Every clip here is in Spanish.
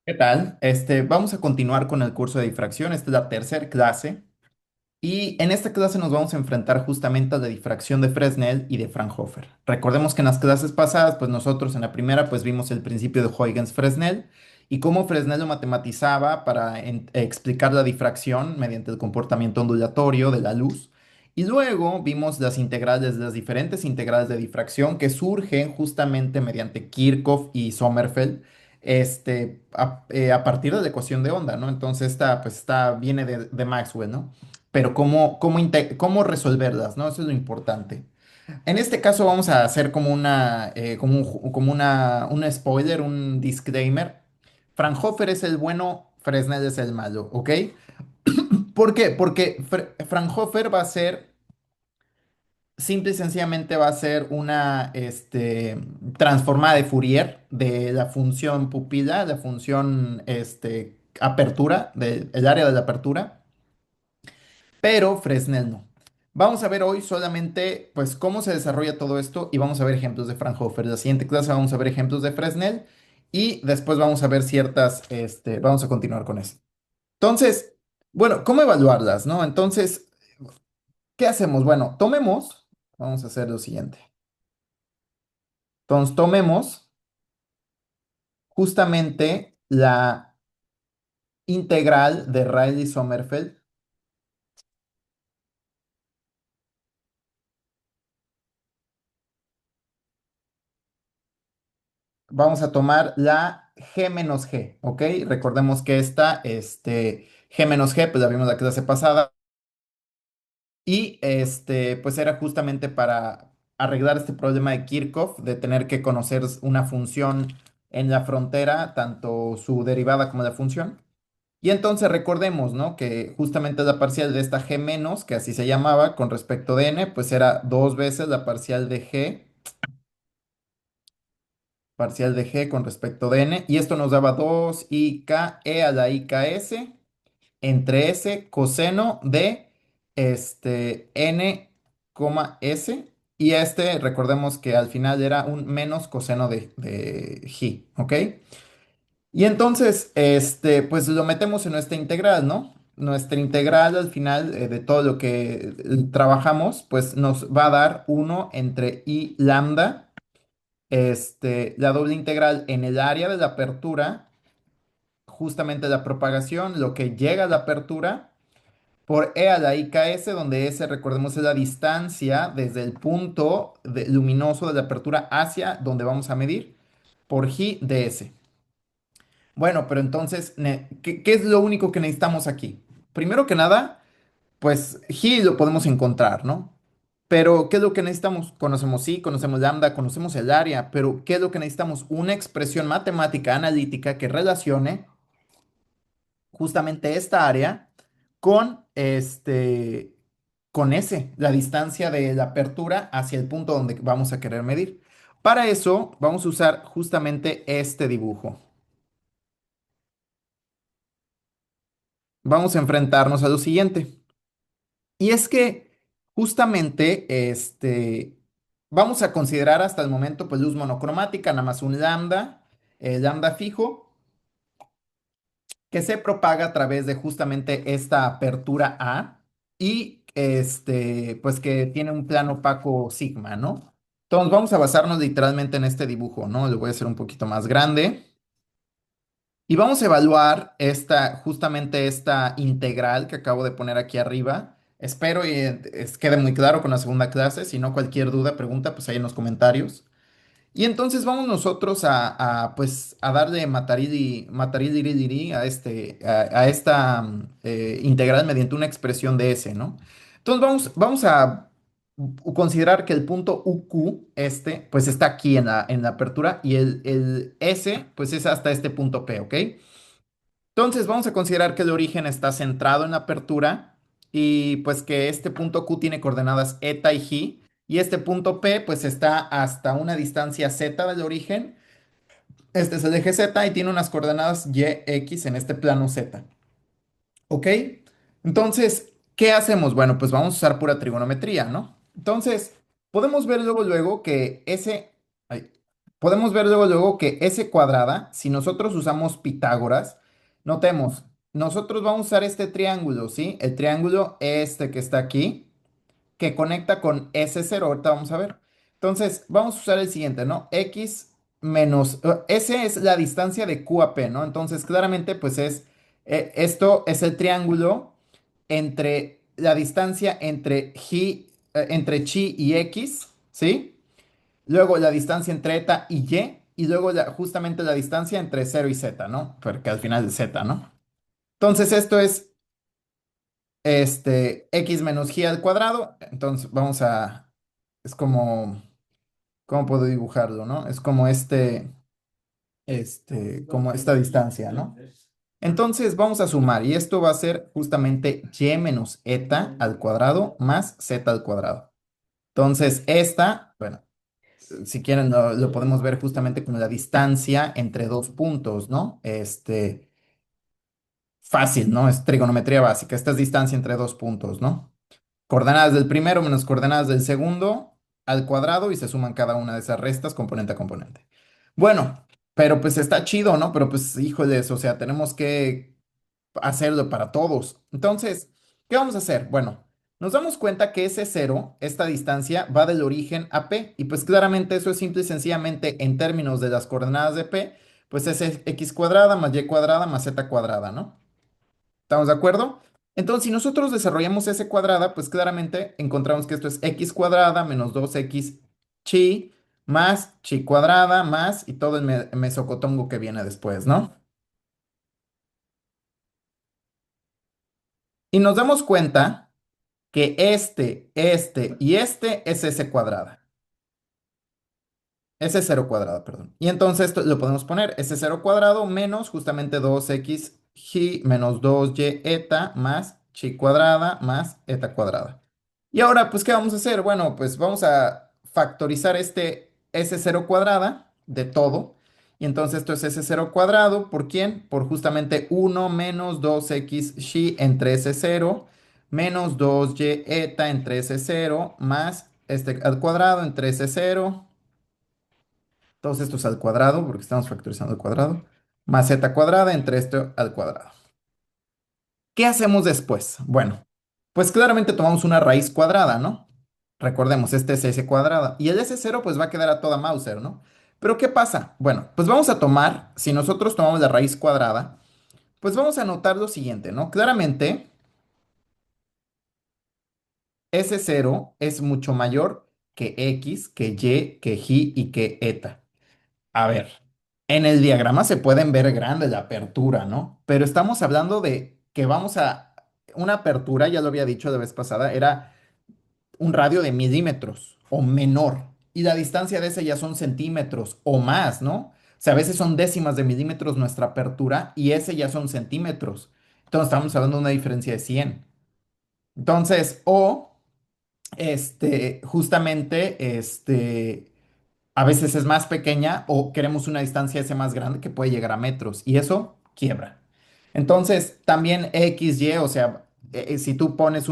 ¿Qué tal? Vamos a continuar con el curso de difracción. Esta es la tercera clase. Y en esta clase nos vamos a enfrentar justamente a la difracción de Fresnel y de Fraunhofer. Recordemos que en las clases pasadas, pues nosotros en la primera, pues vimos el principio de Huygens-Fresnel y cómo Fresnel lo matematizaba para explicar la difracción mediante el comportamiento ondulatorio de la luz. Y luego vimos las integrales, las diferentes integrales de difracción que surgen justamente mediante Kirchhoff y Sommerfeld, a partir de la ecuación de onda, ¿no? Entonces viene de Maxwell, ¿no? Pero cómo resolverlas, ¿no? Eso es lo importante. En este caso vamos a hacer como un spoiler, un disclaimer. Fraunhofer es el bueno, Fresnel es el malo, ¿ok? ¿Por qué? Porque Fraunhofer va a ser, simple y sencillamente va a ser una transformada de Fourier de la función pupila, la función apertura, del área de la apertura, pero Fresnel no. Vamos a ver hoy solamente pues cómo se desarrolla todo esto y vamos a ver ejemplos de Fraunhofer. La siguiente clase vamos a ver ejemplos de Fresnel y después vamos a ver vamos a continuar con eso. Entonces, bueno, ¿cómo evaluarlas, no? Entonces, ¿qué hacemos? Bueno, vamos a hacer lo siguiente. Entonces, tomemos justamente la integral de Rayleigh-Sommerfeld. Vamos a tomar la G menos G, ¿ok? Recordemos que G menos G, pues la vimos la clase pasada, y pues era justamente para arreglar este problema de Kirchhoff, de tener que conocer una función en la frontera, tanto su derivada como la función. Y entonces recordemos, ¿no? Que justamente la parcial de esta G menos, que así se llamaba, con respecto de n, pues era dos veces la parcial de G con respecto de n, y esto nos daba 2 e a la s entre s coseno de n, s, y recordemos que al final era un menos coseno de g, ¿ok? Y entonces, pues lo metemos en nuestra integral, ¿no? Nuestra integral al final de todo lo que trabajamos, pues nos va a dar uno entre i lambda, la doble integral en el área de la apertura, justamente la propagación, lo que llega a la apertura, por e a la s, donde s, recordemos, es la distancia desde el punto luminoso de la apertura hacia donde vamos a medir, por g de s. Bueno, pero entonces, ¿qué es lo único que necesitamos aquí? Primero que nada, pues g lo podemos encontrar, ¿no? Pero, ¿qué es lo que necesitamos? Conocemos sí, conocemos lambda, conocemos el área, pero ¿qué es lo que necesitamos? Una expresión matemática analítica que relacione justamente esta área con con S, la distancia de la apertura hacia el punto donde vamos a querer medir. Para eso vamos a usar justamente este dibujo. Vamos a enfrentarnos a lo siguiente. Y es que justamente vamos a considerar hasta el momento pues luz monocromática, nada más un lambda, lambda fijo, que se propaga a través de justamente esta apertura A y pues que tiene un plano opaco sigma, ¿no? Entonces vamos a basarnos literalmente en este dibujo, ¿no? Lo voy a hacer un poquito más grande. Y vamos a evaluar justamente esta integral que acabo de poner aquí arriba. Espero y quede muy claro con la segunda clase. Si no, cualquier duda, pregunta, pues ahí en los comentarios. Y entonces vamos nosotros pues, a darle matarili a esta integral mediante una expresión de S, ¿no? Entonces vamos a considerar que el punto UQ, pues está aquí en la apertura y el S, pues es hasta este punto P, ¿ok? Entonces vamos a considerar que el origen está centrado en la apertura y pues que este punto Q tiene coordenadas eta y ji y este punto P pues está hasta una distancia z del origen. Este es el eje z y tiene unas coordenadas y, x en este plano z. ¿Ok? Entonces, ¿qué hacemos? Bueno, pues vamos a usar pura trigonometría, ¿no? Entonces, podemos ver luego que podemos ver luego que S cuadrada, si nosotros usamos Pitágoras, notemos, nosotros vamos a usar este triángulo, ¿sí? El triángulo este que está aquí, que conecta con S0, ahorita vamos a ver. Entonces, vamos a usar el siguiente, ¿no? X menos, S es la distancia de Q a P, ¿no? Entonces, claramente, pues esto es el triángulo entre la distancia entre chi y X, ¿sí? Luego la distancia entre eta y luego justamente la distancia entre cero y z, ¿no? Porque al final es z, ¿no? Entonces esto es x menos g al cuadrado. Entonces es como, ¿cómo puedo dibujarlo, no? Es como como esta distancia, ¿no? Entonces vamos a sumar y esto va a ser justamente y menos eta al cuadrado más z al cuadrado. Entonces esta, bueno, si quieren, lo podemos ver justamente como la distancia entre dos puntos, ¿no? Fácil, ¿no? Es trigonometría básica. Esta es distancia entre dos puntos, ¿no? Coordenadas del primero menos coordenadas del segundo al cuadrado y se suman cada una de esas restas componente a componente. Bueno, pero pues está chido, ¿no? Pero pues, híjoles, o sea, tenemos que hacerlo para todos. Entonces, ¿qué vamos a hacer? Bueno, nos damos cuenta que ese cero, esta distancia, va del origen a P. Y pues claramente eso es simple y sencillamente en términos de las coordenadas de P, pues es x cuadrada más y cuadrada más z cuadrada, ¿no? ¿Estamos de acuerdo? Entonces, si nosotros desarrollamos s cuadrada, pues claramente encontramos que esto es x cuadrada menos 2x chi más chi cuadrada más y todo el mesocotongo que viene después, ¿no? Y nos damos cuenta que este y este es s cuadrada. S cero cuadrado, perdón. Y entonces esto lo podemos poner S cero cuadrado menos justamente 2x chi menos 2y eta más chi cuadrada más eta cuadrada. Y ahora, pues, ¿qué vamos a hacer? Bueno, pues vamos a factorizar este S cero cuadrada de todo. Y entonces esto es S cero cuadrado, ¿por quién? Por justamente uno menos 2x chi entre S cero menos 2y eta entre S cero más este al cuadrado entre S cero todos estos al cuadrado, porque estamos factorizando al cuadrado, más z cuadrada entre esto al cuadrado. ¿Qué hacemos después? Bueno, pues claramente tomamos una raíz cuadrada, ¿no? Recordemos, este es s cuadrada. Y el s cero pues va a quedar a toda Mauser, ¿no? Pero ¿qué pasa? Bueno, pues vamos a tomar, si nosotros tomamos la raíz cuadrada, pues vamos a notar lo siguiente, ¿no? Claramente, s cero es mucho mayor que x, que y, que y y que eta. A ver, en el diagrama se pueden ver grande la apertura, ¿no? Pero estamos hablando de que vamos a... Una apertura, ya lo había dicho la vez pasada, era un radio de milímetros o menor. Y la distancia de ese ya son centímetros o más, ¿no? O sea, a veces son décimas de milímetros nuestra apertura y ese ya son centímetros. Entonces estamos hablando de una diferencia de 100. Entonces, justamente, a veces es más pequeña o queremos una distancia S más grande que puede llegar a metros y eso quiebra. Entonces, también X, Y, o sea, si tú pones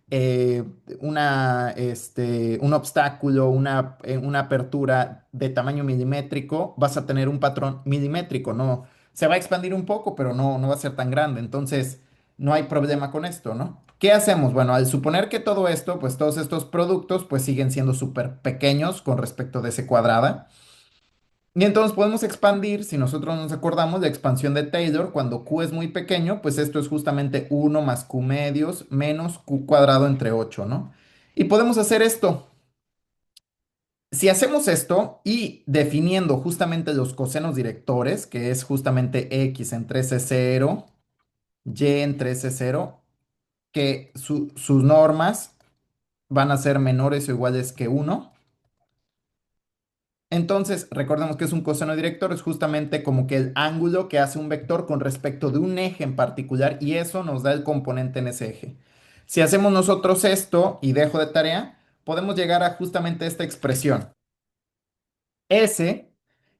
eh, un obstáculo, una apertura de tamaño milimétrico, vas a tener un patrón milimétrico, ¿no? Se va a expandir un poco, pero no va a ser tan grande. Entonces, no hay problema con esto, ¿no? ¿Qué hacemos? Bueno, al suponer que todo esto, pues todos estos productos, pues siguen siendo súper pequeños con respecto de ese cuadrada. Y entonces podemos expandir, si nosotros nos acordamos, la expansión de Taylor, cuando Q es muy pequeño, pues esto es justamente uno más Q medios menos Q cuadrado entre 8, ¿no? Y podemos hacer esto. Si hacemos esto y definiendo justamente los cosenos directores, que es justamente X entre S0, Y entre S0, que sus normas van a ser menores o iguales que uno. Entonces, recordemos que es un coseno director, es justamente como que el ángulo que hace un vector con respecto de un eje en particular y eso nos da el componente en ese eje. Si hacemos nosotros esto y dejo de tarea, podemos llegar a justamente esta expresión. S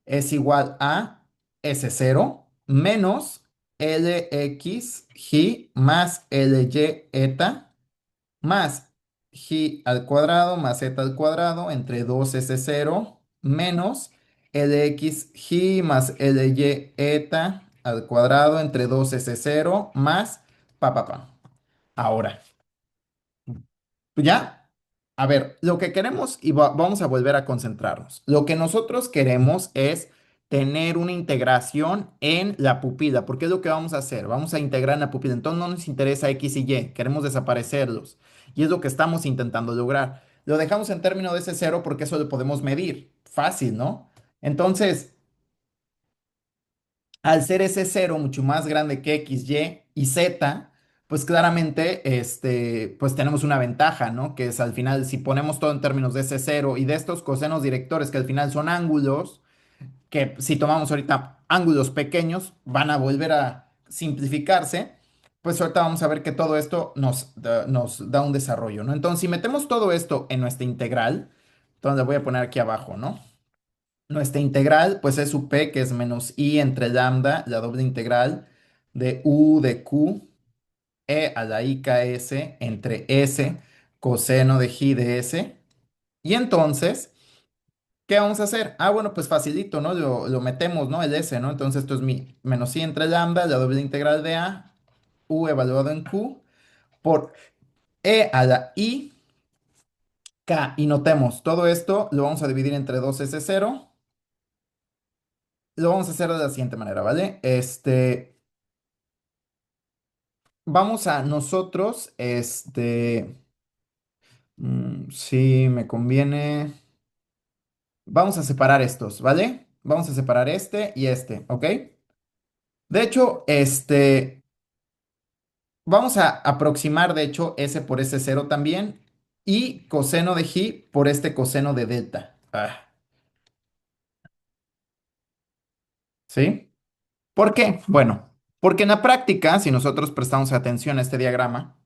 es igual a S0 menos LX y más LY eta más y al cuadrado más z al cuadrado entre 2s0 menos Lx ji más Ly eta al cuadrado entre 2s0 más pa. Ahora, pues ya, a ver, lo que queremos, y vamos a volver a concentrarnos. Lo que nosotros queremos es tener una integración en la pupila, porque es lo que vamos a hacer. Vamos a integrar en la pupila. Entonces no nos interesa X y Y, queremos desaparecerlos. Y es lo que estamos intentando lograr. Lo dejamos en términos de ese cero porque eso lo podemos medir. Fácil, ¿no? Entonces, al ser ese cero mucho más grande que X, Y Z, pues claramente, pues tenemos una ventaja, ¿no? Que es al final, si ponemos todo en términos de ese cero y de estos cosenos directores, que al final son ángulos, que si tomamos ahorita ángulos pequeños, van a volver a simplificarse, pues ahorita vamos a ver que todo esto nos da un desarrollo, ¿no? Entonces, si metemos todo esto en nuestra integral, entonces le voy a poner aquí abajo, ¿no? Nuestra integral, pues es UP, que es menos I entre lambda, la doble integral de U de Q, E a la I K S entre S, coseno de J de S. Y entonces, ¿qué vamos a hacer? Ah, bueno, pues facilito, ¿no? Lo metemos, ¿no? El S, ¿no? Entonces esto es mi menos I entre lambda, la doble integral de A, U evaluado en Q, por E a la I, K. Y notemos, todo esto lo vamos a dividir entre 2S0. Lo vamos a hacer de la siguiente manera, ¿vale? Vamos a nosotros, sí, me conviene. Vamos a separar estos, ¿vale? Vamos a separar este y este, ¿ok? De hecho, vamos a aproximar, de hecho, S por s cero también y coseno de G por este coseno de delta. ¿Sí? ¿Por qué? Bueno, porque en la práctica, si nosotros prestamos atención a este diagrama,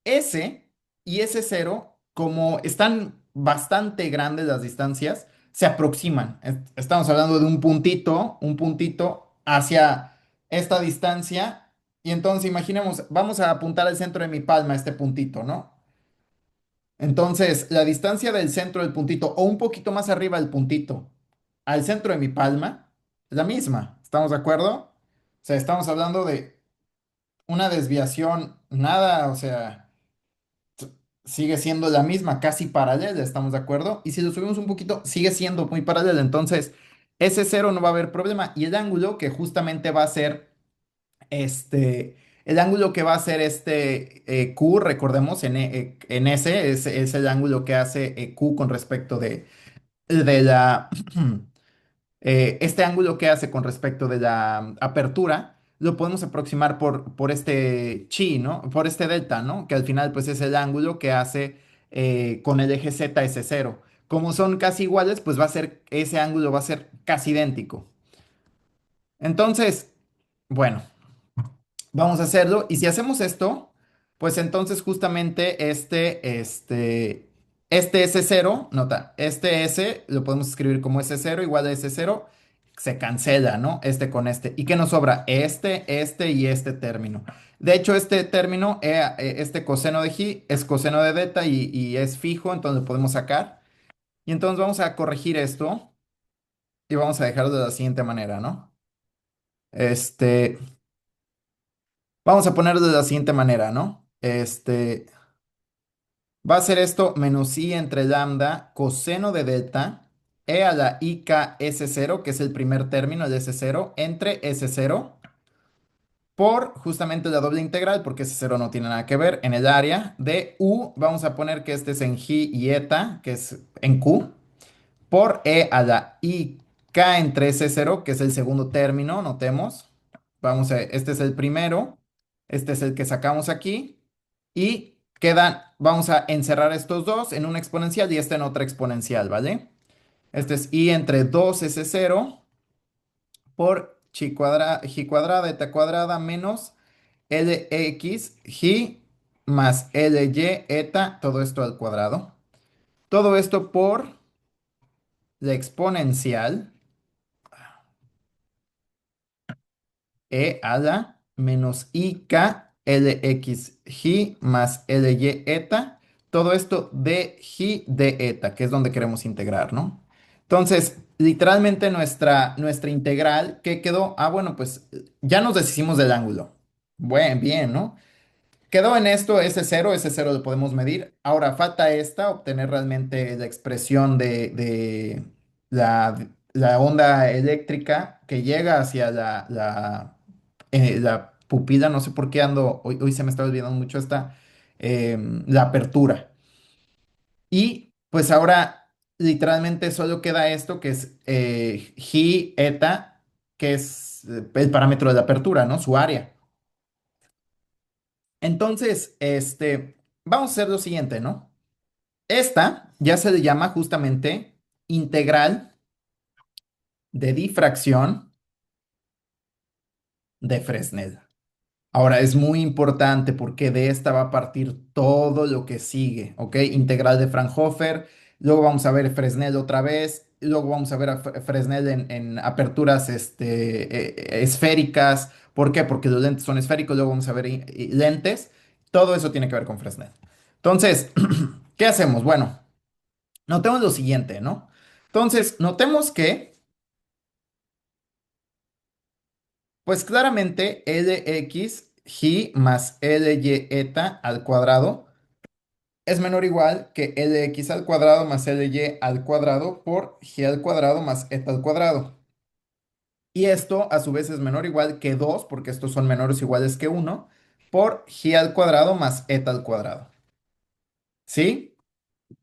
S y S0, como están bastante grandes las distancias, se aproximan. Estamos hablando de un puntito hacia esta distancia. Y entonces imaginemos, vamos a apuntar al centro de mi palma este puntito, ¿no? Entonces, la distancia del centro del puntito o un poquito más arriba del puntito al centro de mi palma es la misma. ¿Estamos de acuerdo? O sea, estamos hablando de una desviación, nada, o sea, sigue siendo la misma, casi paralela, ¿estamos de acuerdo? Y si lo subimos un poquito, sigue siendo muy paralela. Entonces, ese cero no va a haber problema. Y el ángulo que justamente va a ser este, el ángulo que va a ser Q, recordemos, en ese es el ángulo que hace Q con respecto de la, este ángulo que hace con respecto de la apertura, lo podemos aproximar por este chi, ¿no? Por este delta, ¿no? Que al final pues es el ángulo que hace con el eje Z s cero. Como son casi iguales, pues ese ángulo va a ser casi idéntico. Entonces, bueno. Vamos a hacerlo. Y si hacemos esto, pues entonces justamente este S0, nota, este S lo podemos escribir como S0 igual a S0, se cancela, ¿no? Este con este. ¿Y qué nos sobra? Este y este término. De hecho, este término, este coseno de G es coseno de delta y es fijo, entonces lo podemos sacar. Y entonces vamos a corregir esto y vamos a dejarlo de la siguiente manera, ¿no? Este, Vamos a ponerlo de la siguiente manera, ¿no? Va a ser esto menos i entre lambda coseno de delta e a la i k s cero, que es el primer término, el s cero, entre s cero por justamente la doble integral, porque s cero no tiene nada que ver, en el área de u, vamos a poner que este es en j y eta, que es en q, por e a la i k entre s cero, que es el segundo término, notemos. Este es el primero, este es el que sacamos aquí, y vamos a encerrar estos dos en una exponencial y este en otra exponencial, ¿vale? Este es i entre 2s0 por j cuadrada, eta cuadrada, menos lx, j más ly, eta, todo esto al cuadrado. Todo esto por la exponencial e a la menos ik lxj más ly eta, todo esto de j de eta, que es donde queremos integrar, ¿no? Entonces, literalmente nuestra integral, ¿qué quedó? Ah, bueno, pues ya nos deshicimos del ángulo. Bueno, bien, ¿no? Quedó en esto ese cero lo podemos medir. Ahora falta esta, obtener realmente la expresión de la onda eléctrica que llega hacia la pupila. No sé por qué ando, hoy se me está olvidando mucho la apertura. Y pues ahora literalmente solo queda esto que es G eta, que es el parámetro de la apertura, ¿no? Su área. Entonces, vamos a hacer lo siguiente, ¿no? Esta ya se le llama justamente integral de difracción de Fresnel. Ahora, es muy importante porque de esta va a partir todo lo que sigue, ¿ok? Integral de Fraunhofer, luego vamos a ver Fresnel otra vez, luego vamos a ver a Fresnel en aperturas esféricas. ¿Por qué? Porque los lentes son esféricos, luego vamos a ver lentes. Todo eso tiene que ver con Fresnel. Entonces, ¿qué hacemos? Bueno, notemos lo siguiente, ¿no? Entonces, notemos que, pues claramente Lx G más Ly eta al cuadrado es menor o igual que Lx al cuadrado más Ly al cuadrado por G al cuadrado más eta al cuadrado. Y esto a su vez es menor o igual que 2 porque estos son menores o iguales que uno por G al cuadrado más eta al cuadrado. ¿Sí?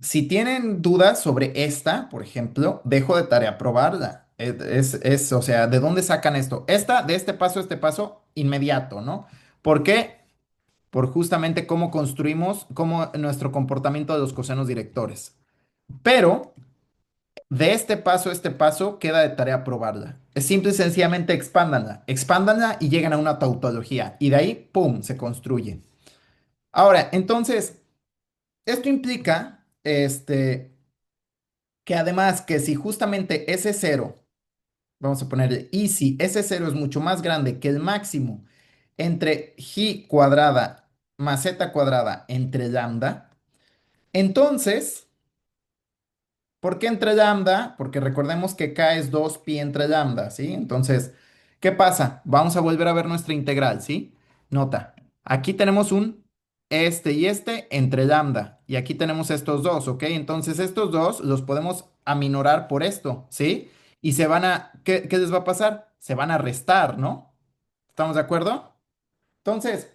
Si tienen dudas sobre esta, por ejemplo, dejo de tarea probarla. O sea, ¿de dónde sacan esto? Esta, de este paso, inmediato, ¿no? ¿Por qué? Por justamente cómo construimos, cómo nuestro comportamiento de los cosenos directores. Pero de este paso, queda de tarea probarla. Es simple y sencillamente expándanla y llegan a una tautología. Y de ahí, ¡pum!, se construye. Ahora, entonces, esto implica, que además que si justamente ese cero, vamos a ponerle, y si ese cero es mucho más grande que el máximo entre g cuadrada más z cuadrada entre lambda, entonces, ¿por qué entre lambda? Porque recordemos que k es 2pi entre lambda, ¿sí? Entonces, ¿qué pasa? Vamos a volver a ver nuestra integral, ¿sí? Nota, aquí tenemos un y este entre lambda, y aquí tenemos estos dos, ¿ok? Entonces, estos dos los podemos aminorar por esto, ¿sí? Y ¿qué les va a pasar? Se van a restar, ¿no? ¿Estamos de acuerdo? Entonces,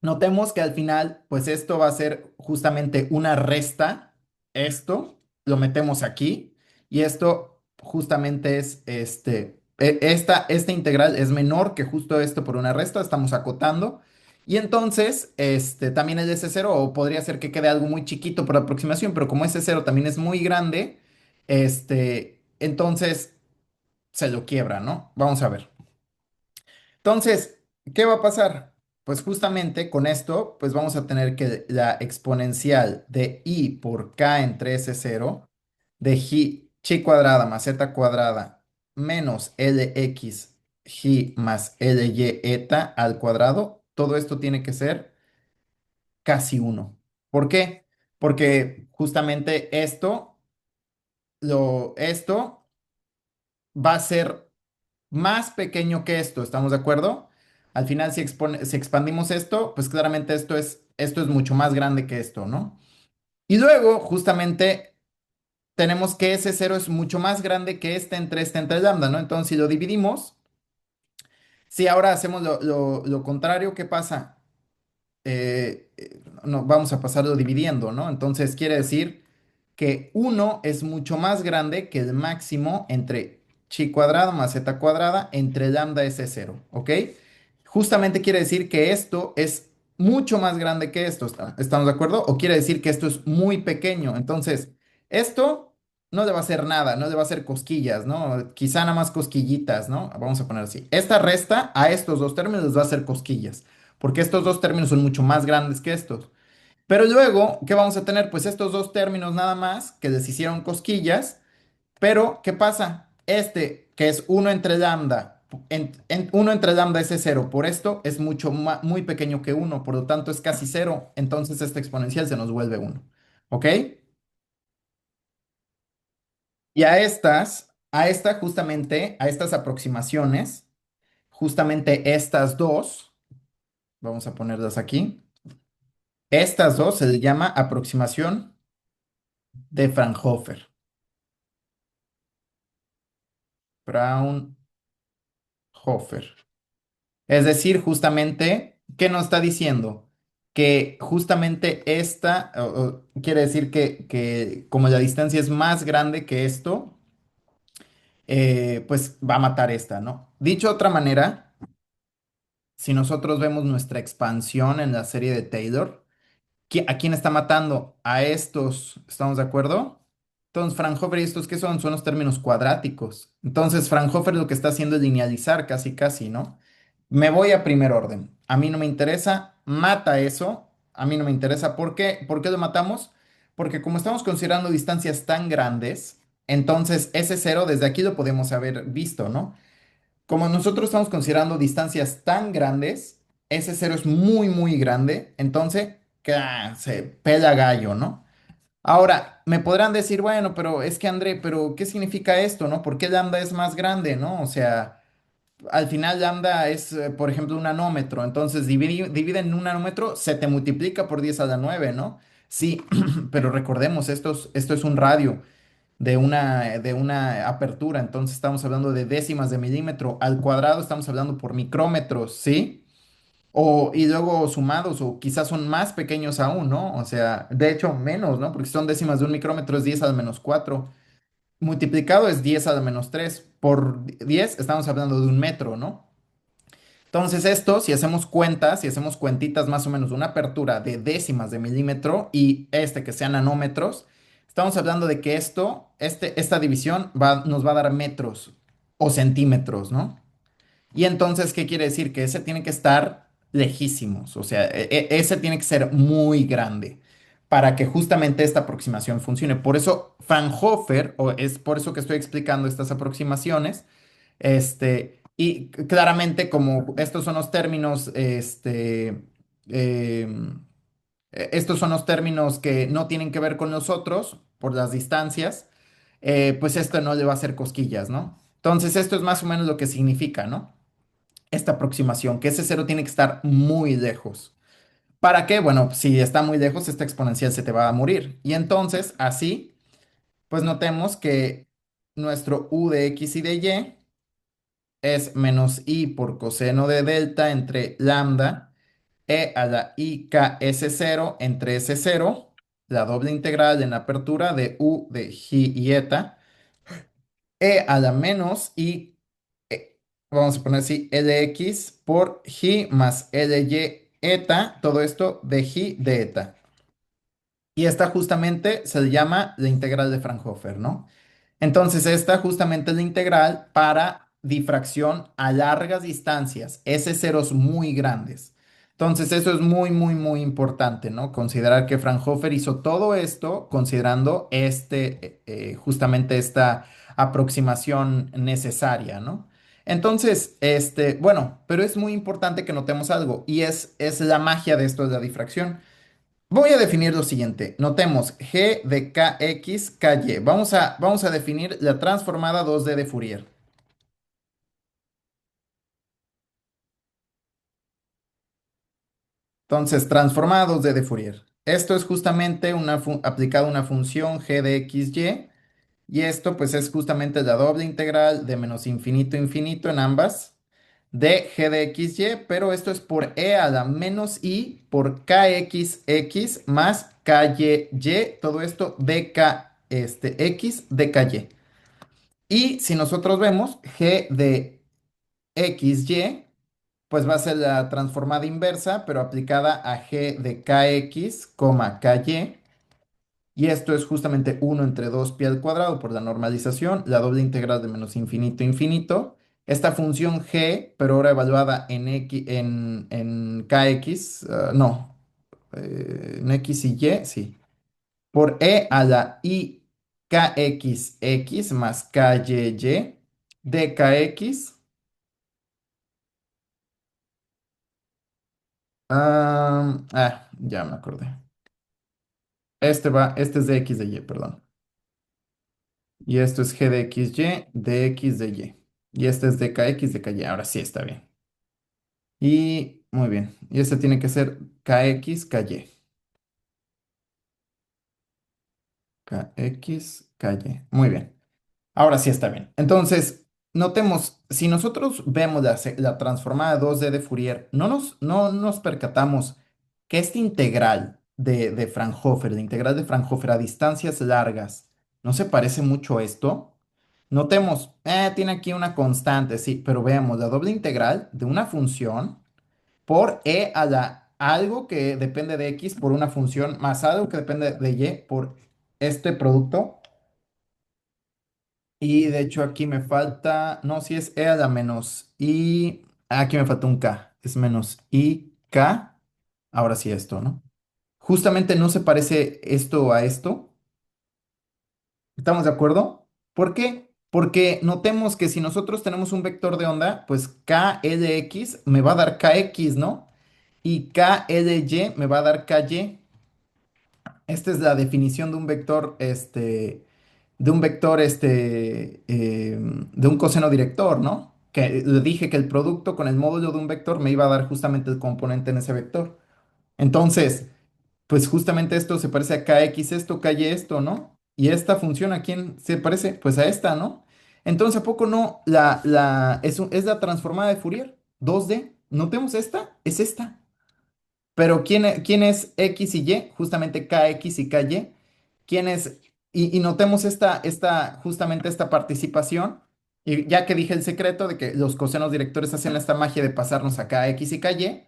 notemos que al final, pues esto va a ser justamente una resta. Esto lo metemos aquí y esto justamente es esta integral es menor que justo esto por una resta, estamos acotando. Y entonces, también el S0, o podría ser que quede algo muy chiquito por aproximación, pero como S0 también es muy grande, entonces se lo quiebra, ¿no? Vamos a ver. Entonces, ¿qué va a pasar? Pues justamente con esto, pues vamos a tener que la exponencial de i por k entre s0 de chi cuadrada más z cuadrada menos lx g más ly eta al cuadrado, todo esto tiene que ser casi uno. ¿Por qué? Porque justamente esto va a ser más pequeño que esto, ¿estamos de acuerdo? Al final, si expandimos esto, pues claramente esto es mucho más grande que esto, ¿no? Y luego, justamente, tenemos que ese cero es mucho más grande que este entre lambda, ¿no? Entonces, si lo dividimos, si ahora hacemos lo contrario, ¿qué pasa? No, vamos a pasarlo dividiendo, ¿no? Entonces, quiere decir que uno es mucho más grande que el máximo entre chi cuadrada más z cuadrada entre lambda s cero, ¿ok? Justamente quiere decir que esto es mucho más grande que esto, ¿estamos de acuerdo? O quiere decir que esto es muy pequeño. Entonces, esto no le va a hacer nada, no le va a hacer cosquillas, ¿no? Quizá nada más cosquillitas, ¿no? Vamos a poner así. Esta resta a estos dos términos les va a hacer cosquillas, porque estos dos términos son mucho más grandes que estos. Pero luego, ¿qué vamos a tener? Pues estos dos términos nada más que les hicieron cosquillas, pero ¿qué pasa? Que es uno entre lambda, uno entre lambda es cero, por esto es muy pequeño que uno, por lo tanto es casi cero, entonces esta exponencial se nos vuelve uno. ¿Ok? Y a esta justamente, a estas aproximaciones, justamente estas dos, vamos a ponerlas aquí, estas dos se le llama aproximación de Fraunhofer. Fraunhofer. Es decir, justamente, ¿qué nos está diciendo? Que justamente esta, quiere decir que como la distancia es más grande que esto, pues va a matar esta, ¿no? Dicho de otra manera, si nosotros vemos nuestra expansión en la serie de Taylor, ¿a quién está matando? A estos, ¿estamos de acuerdo? Entonces, Fraunhofer y estos, ¿qué son? Son los términos cuadráticos. Entonces, Fraunhofer lo que está haciendo es linealizar casi, casi, ¿no? Me voy a primer orden. A mí no me interesa, mata eso. A mí no me interesa. ¿Por qué? ¿Por qué lo matamos? Porque como estamos considerando distancias tan grandes, entonces ese cero desde aquí lo podemos haber visto, ¿no? Como nosotros estamos considerando distancias tan grandes, ese cero es muy, muy grande, entonces se pela gallo, ¿no? Ahora, me podrán decir, bueno, pero es que André, pero ¿qué significa esto, no? ¿Por qué lambda es más grande, no? O sea, al final lambda es, por ejemplo, un nanómetro, entonces divide en un nanómetro, se te multiplica por 10 a la 9, ¿no? Sí, pero recordemos, esto es un radio de una apertura, entonces estamos hablando de décimas de milímetro al cuadrado, estamos hablando por micrómetros, ¿sí? Y luego sumados, o quizás son más pequeños aún, ¿no? O sea, de hecho menos, ¿no? Porque si son décimas de un micrómetro es 10 a la menos 4 multiplicado es 10 a la menos 3 por 10 estamos hablando de un metro, ¿no? Entonces esto, si hacemos cuentas, si hacemos cuentitas más o menos, una apertura de décimas de milímetro y este que sean nanómetros, estamos hablando de que esta división nos va a dar metros o centímetros, ¿no? Y entonces, ¿qué quiere decir? Que ese tiene que estar lejísimos, o sea, ese tiene que ser muy grande para que justamente esta aproximación funcione. Por eso Fraunhofer, o es por eso que estoy explicando estas aproximaciones, y claramente como estos son los términos, em, estos son los términos que no tienen que ver con los otros por las distancias, pues esto no le va a hacer cosquillas, ¿no? Entonces, esto es más o menos lo que significa, ¿no? Esta aproximación, que ese cero tiene que estar muy lejos. ¿Para qué? Bueno, si está muy lejos, esta exponencial se te va a morir. Y entonces, así, pues notemos que nuestro u de x y de y es menos i por coseno de delta entre lambda e a la i k s cero entre s cero, la doble integral en la apertura de u de j y eta, e a la menos i, vamos a poner así, lx por j más ly eta, todo esto de j de eta. Y esta justamente se le llama la integral de Fraunhofer, ¿no? Entonces, esta justamente es la integral para difracción a largas distancias, S ceros muy grandes. Entonces, eso es muy, muy, muy importante, ¿no? Considerar que Fraunhofer hizo todo esto considerando justamente esta aproximación necesaria, ¿no? Entonces, bueno, pero es muy importante que notemos algo y es la magia de esto de la difracción. Voy a definir lo siguiente. Notemos g de kx, ky. Vamos a definir la transformada 2D de Fourier. Entonces, transformada 2D de Fourier. Esto es justamente aplicado a una función g de xy. Y esto pues es justamente la doble integral de menos infinito a infinito en ambas de g de xy, pero esto es por e a la menos i por kxx más ky, todo esto dk x dky. Y si nosotros vemos g de xy, pues va a ser la transformada inversa, pero aplicada a g de kx, ky. Y esto es justamente uno entre 2 pi al cuadrado por la normalización, la doble integral de menos infinito a infinito. Esta función g, pero ahora evaluada en kx, no, en x y y, sí, por e a la i kxx más kyy dkx. Ya me acordé. Este es de x de y, perdón. Y esto es g de xy, dx de y. Y este es dkx de ky. Ahora sí está bien. Y muy bien. Y este tiene que ser kx, ky. Kx, ky. Muy bien. Ahora sí está bien. Entonces, notemos, si nosotros vemos la transformada 2D de Fourier, no nos percatamos que este integral de Fraunhofer, de integral de Fraunhofer a distancias largas, ¿no se parece mucho a esto? Notemos, tiene aquí una constante, sí, pero veamos la doble integral de una función por e a la algo que depende de x por una función más algo que depende de y por este producto. Y de hecho aquí me falta, no, si es e a la menos i, aquí me falta un k, es menos i k, ahora sí esto, ¿no? Justamente no se parece esto a esto, ¿estamos de acuerdo? ¿Por qué? Porque notemos que si nosotros tenemos un vector de onda, pues KLX me va a dar KX, ¿no? Y KLY me va a dar KY. Esta es la definición de un vector, de un coseno director, ¿no? Que le dije que el producto con el módulo de un vector me iba a dar justamente el componente en ese vector. Entonces, pues justamente esto se parece a kx esto, ky esto, ¿no? Y esta función, ¿a quién se parece? Pues a esta, ¿no? Entonces, ¿a poco no? Es la transformada de Fourier, 2D. Notemos esta, es esta. Pero ¿quién es X y Y? Justamente KX y KY. ¿Quién es? Y notemos justamente esta participación. Y ya que dije el secreto de que los cosenos directores hacen esta magia de pasarnos a KX y KY,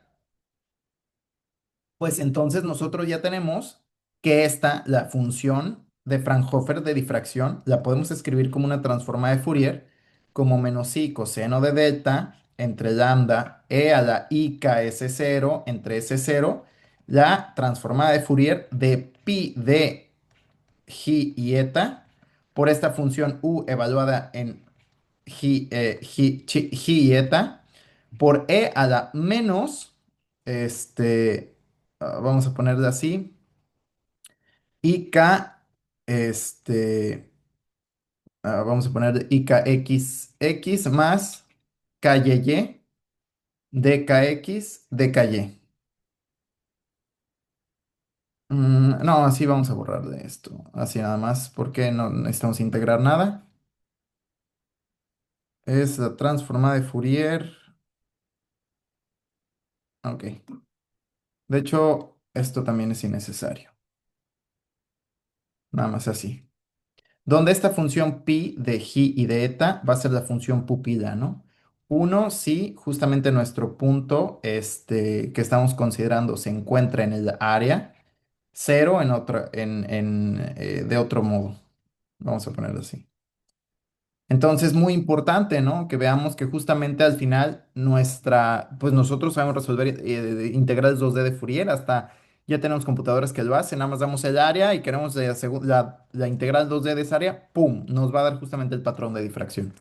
pues entonces nosotros ya tenemos que la función de Fraunhofer de difracción, la podemos escribir como una transformada de Fourier, como menos i coseno de delta entre lambda e a la i k s cero entre s cero, la transformada de Fourier de pi de gi y eta por esta función u evaluada en gi y eta por e a la menos, vamos a ponerle así, i k, este, vamos a poner i k x x más ky dkx dky. No, así vamos a borrarle esto, así nada más, porque no necesitamos integrar nada. Es la transformada de Fourier. Ok. De hecho, esto también es innecesario. Nada más así. Donde esta función pi de gi y de eta va a ser la función pupila, ¿no? Uno, si justamente nuestro punto que estamos considerando se encuentra en el área, cero de otro modo. Vamos a ponerlo así. Entonces, muy importante, ¿no? Que veamos que justamente al final pues nosotros sabemos resolver integrales 2D de Fourier, hasta ya tenemos computadoras que lo hacen, nada más damos el área y queremos la integral 2D de esa área, ¡pum! Nos va a dar justamente el patrón de difracción.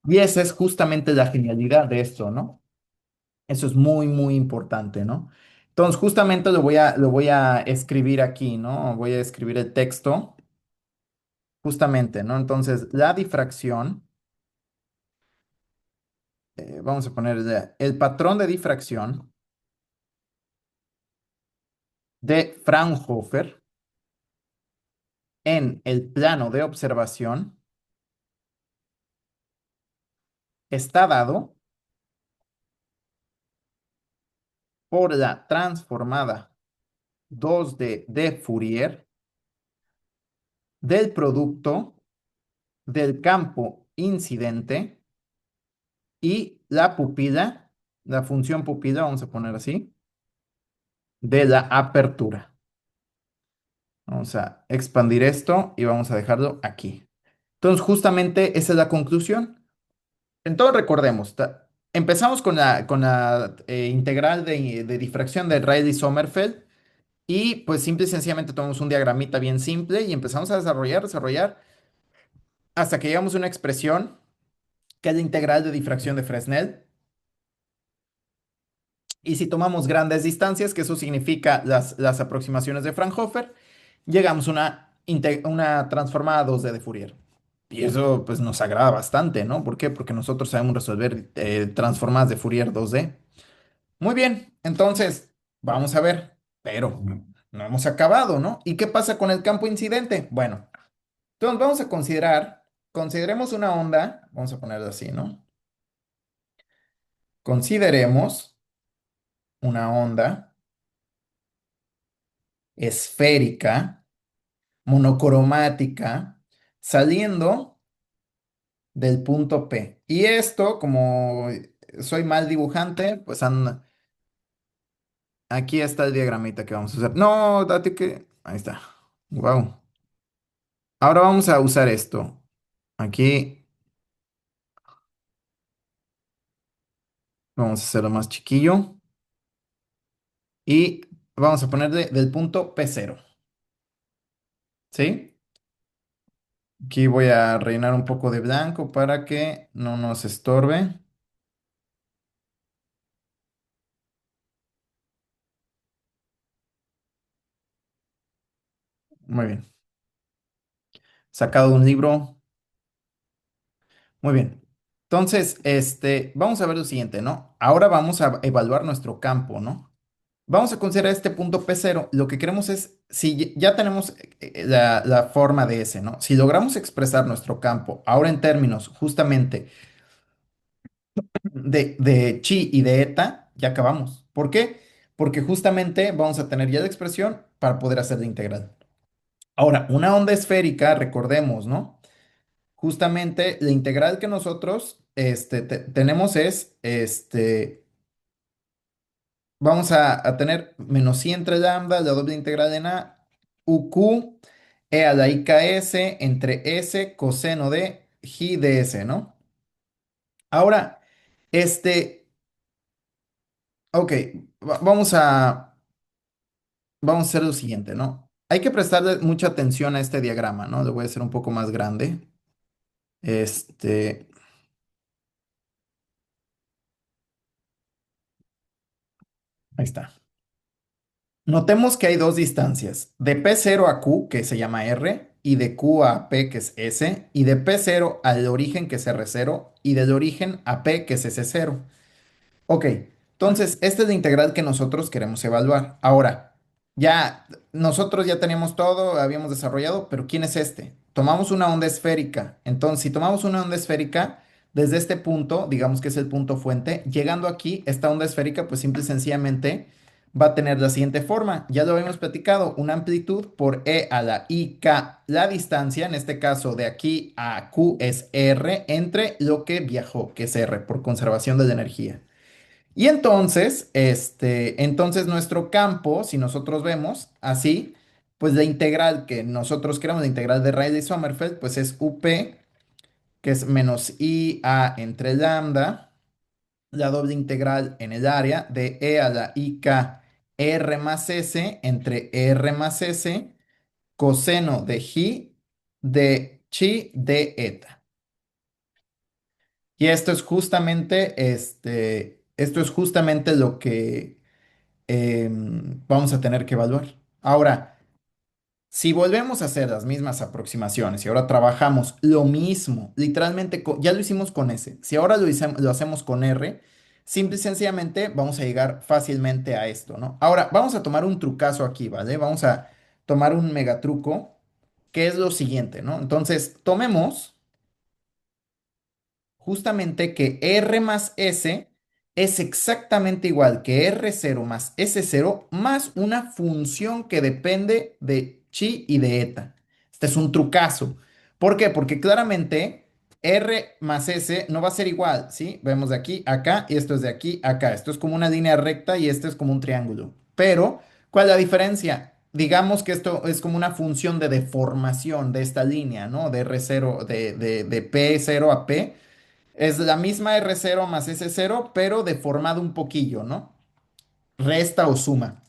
Y esa es justamente la genialidad de esto, ¿no? Eso es muy, muy importante, ¿no? Entonces, justamente lo voy a escribir aquí, ¿no? Voy a escribir el texto, justamente, ¿no? Entonces, la difracción. Vamos a poner el patrón de difracción de Fraunhofer en el plano de observación está dado por la transformada 2D de Fourier del producto del campo incidente y la pupila, la función pupila, vamos a poner así, de la apertura. Vamos a expandir esto y vamos a dejarlo aquí. Entonces, justamente esa es la conclusión. Entonces recordemos, empezamos con la integral de difracción de Rayleigh-Sommerfeld y pues simple y sencillamente tomamos un diagramita bien simple y empezamos a desarrollar hasta que llegamos a una expresión que es la integral de difracción de Fresnel. Y si tomamos grandes distancias, que eso significa las aproximaciones de Fraunhofer, llegamos a una transformada 2D de Fourier. Y eso pues nos agrada bastante, ¿no? ¿Por qué? Porque nosotros sabemos resolver transformadas de Fourier 2D. Muy bien, entonces vamos a ver, pero no hemos acabado, ¿no? ¿Y qué pasa con el campo incidente? Bueno, entonces vamos a consideremos una onda, vamos a ponerlo así, ¿no? Consideremos una onda esférica, monocromática, saliendo del punto P. Y esto, como soy mal dibujante, pues aquí está el diagramita que vamos a usar. No, date que... Ahí está. Wow. Ahora vamos a usar esto. Aquí vamos a hacerlo más chiquillo. Y vamos a ponerle del punto P0. ¿Sí? Aquí voy a rellenar un poco de blanco para que no nos estorbe. Muy bien. Sacado de un libro. Muy bien. Entonces, vamos a ver lo siguiente, ¿no? Ahora vamos a evaluar nuestro campo, ¿no? Vamos a considerar este punto P0. Lo que queremos es, si ya tenemos la forma de ese, ¿no? Si logramos expresar nuestro campo ahora en términos justamente de chi y de eta, ya acabamos. ¿Por qué? Porque justamente vamos a tener ya la expresión para poder hacer la integral. Ahora, una onda esférica, recordemos, ¿no? Justamente la integral que nosotros tenemos es, vamos a tener menos i entre lambda, la doble integral en a, uq, e a la i k s entre s coseno de ji de s, ¿no? Ahora, ok, vamos a hacer lo siguiente, ¿no? Hay que prestarle mucha atención a este diagrama, ¿no? Lo voy a hacer un poco más grande. Este, ahí está. Notemos que hay dos distancias, de P0 a Q, que se llama R, y de Q a P, que es S, y de P0 al origen, que es R0, y del origen a P, que es S0. Ok, entonces esta es la integral que nosotros queremos evaluar. Ahora, ya nosotros ya teníamos todo, habíamos desarrollado, pero ¿quién es este? Tomamos una onda esférica. Entonces, si tomamos una onda esférica, desde este punto, digamos que es el punto fuente, llegando aquí, esta onda esférica, pues simple y sencillamente va a tener la siguiente forma. Ya lo habíamos platicado, una amplitud por e a la i k, la distancia, en este caso de aquí a q es r, entre lo que viajó, que es r, por conservación de la energía. Y entonces, entonces nuestro campo, si nosotros vemos así, pues la integral que nosotros queremos, la integral de Rayleigh-Sommerfeld, pues es UP, que es menos IA entre lambda, la doble integral en el área de E a la IK R más S entre R más S, coseno de Ji de chi de eta. Y esto es justamente lo que vamos a tener que evaluar. Ahora, si volvemos a hacer las mismas aproximaciones y ahora trabajamos lo mismo, literalmente ya lo hicimos con S, si ahora lo hacemos con R, simple y sencillamente vamos a llegar fácilmente a esto, ¿no? Ahora, vamos a tomar un trucazo aquí, ¿vale? Vamos a tomar un megatruco, que es lo siguiente, ¿no? Entonces, tomemos justamente que R más S es exactamente igual que R0 más S0 más una función que depende de chi y de eta. Este es un trucazo. ¿Por qué? Porque claramente R más S no va a ser igual, ¿sí? Vemos de aquí a acá y esto es de aquí a acá. Esto es como una línea recta y este es como un triángulo. Pero, ¿cuál es la diferencia? Digamos que esto es como una función de deformación de esta línea, ¿no? De R0, de P0 a P. Es la misma R0 más S0, pero deformado un poquillo, ¿no? Resta o suma.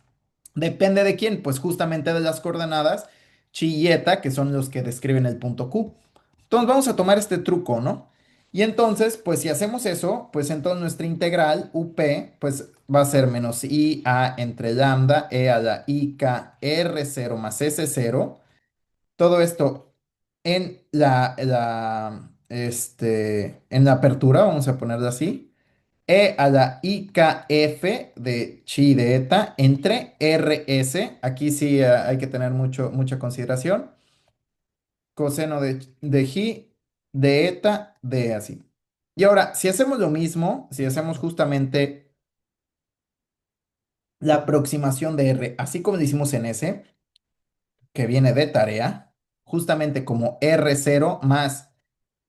Depende de quién, pues justamente de las coordenadas chi y eta, que son los que describen el punto Q. Entonces vamos a tomar este truco, ¿no? Y entonces, pues si hacemos eso, pues entonces nuestra integral UP, pues va a ser menos i a entre lambda e a la i k R0 más S0. Todo esto en la apertura, vamos a ponerlo así, e a la IKF de chi de eta entre RS, aquí sí hay que tener mucha consideración, coseno de ji de eta de así. Y ahora, si hacemos lo mismo, si hacemos justamente la aproximación de R, así como lo hicimos en S, que viene de tarea, justamente como R0 más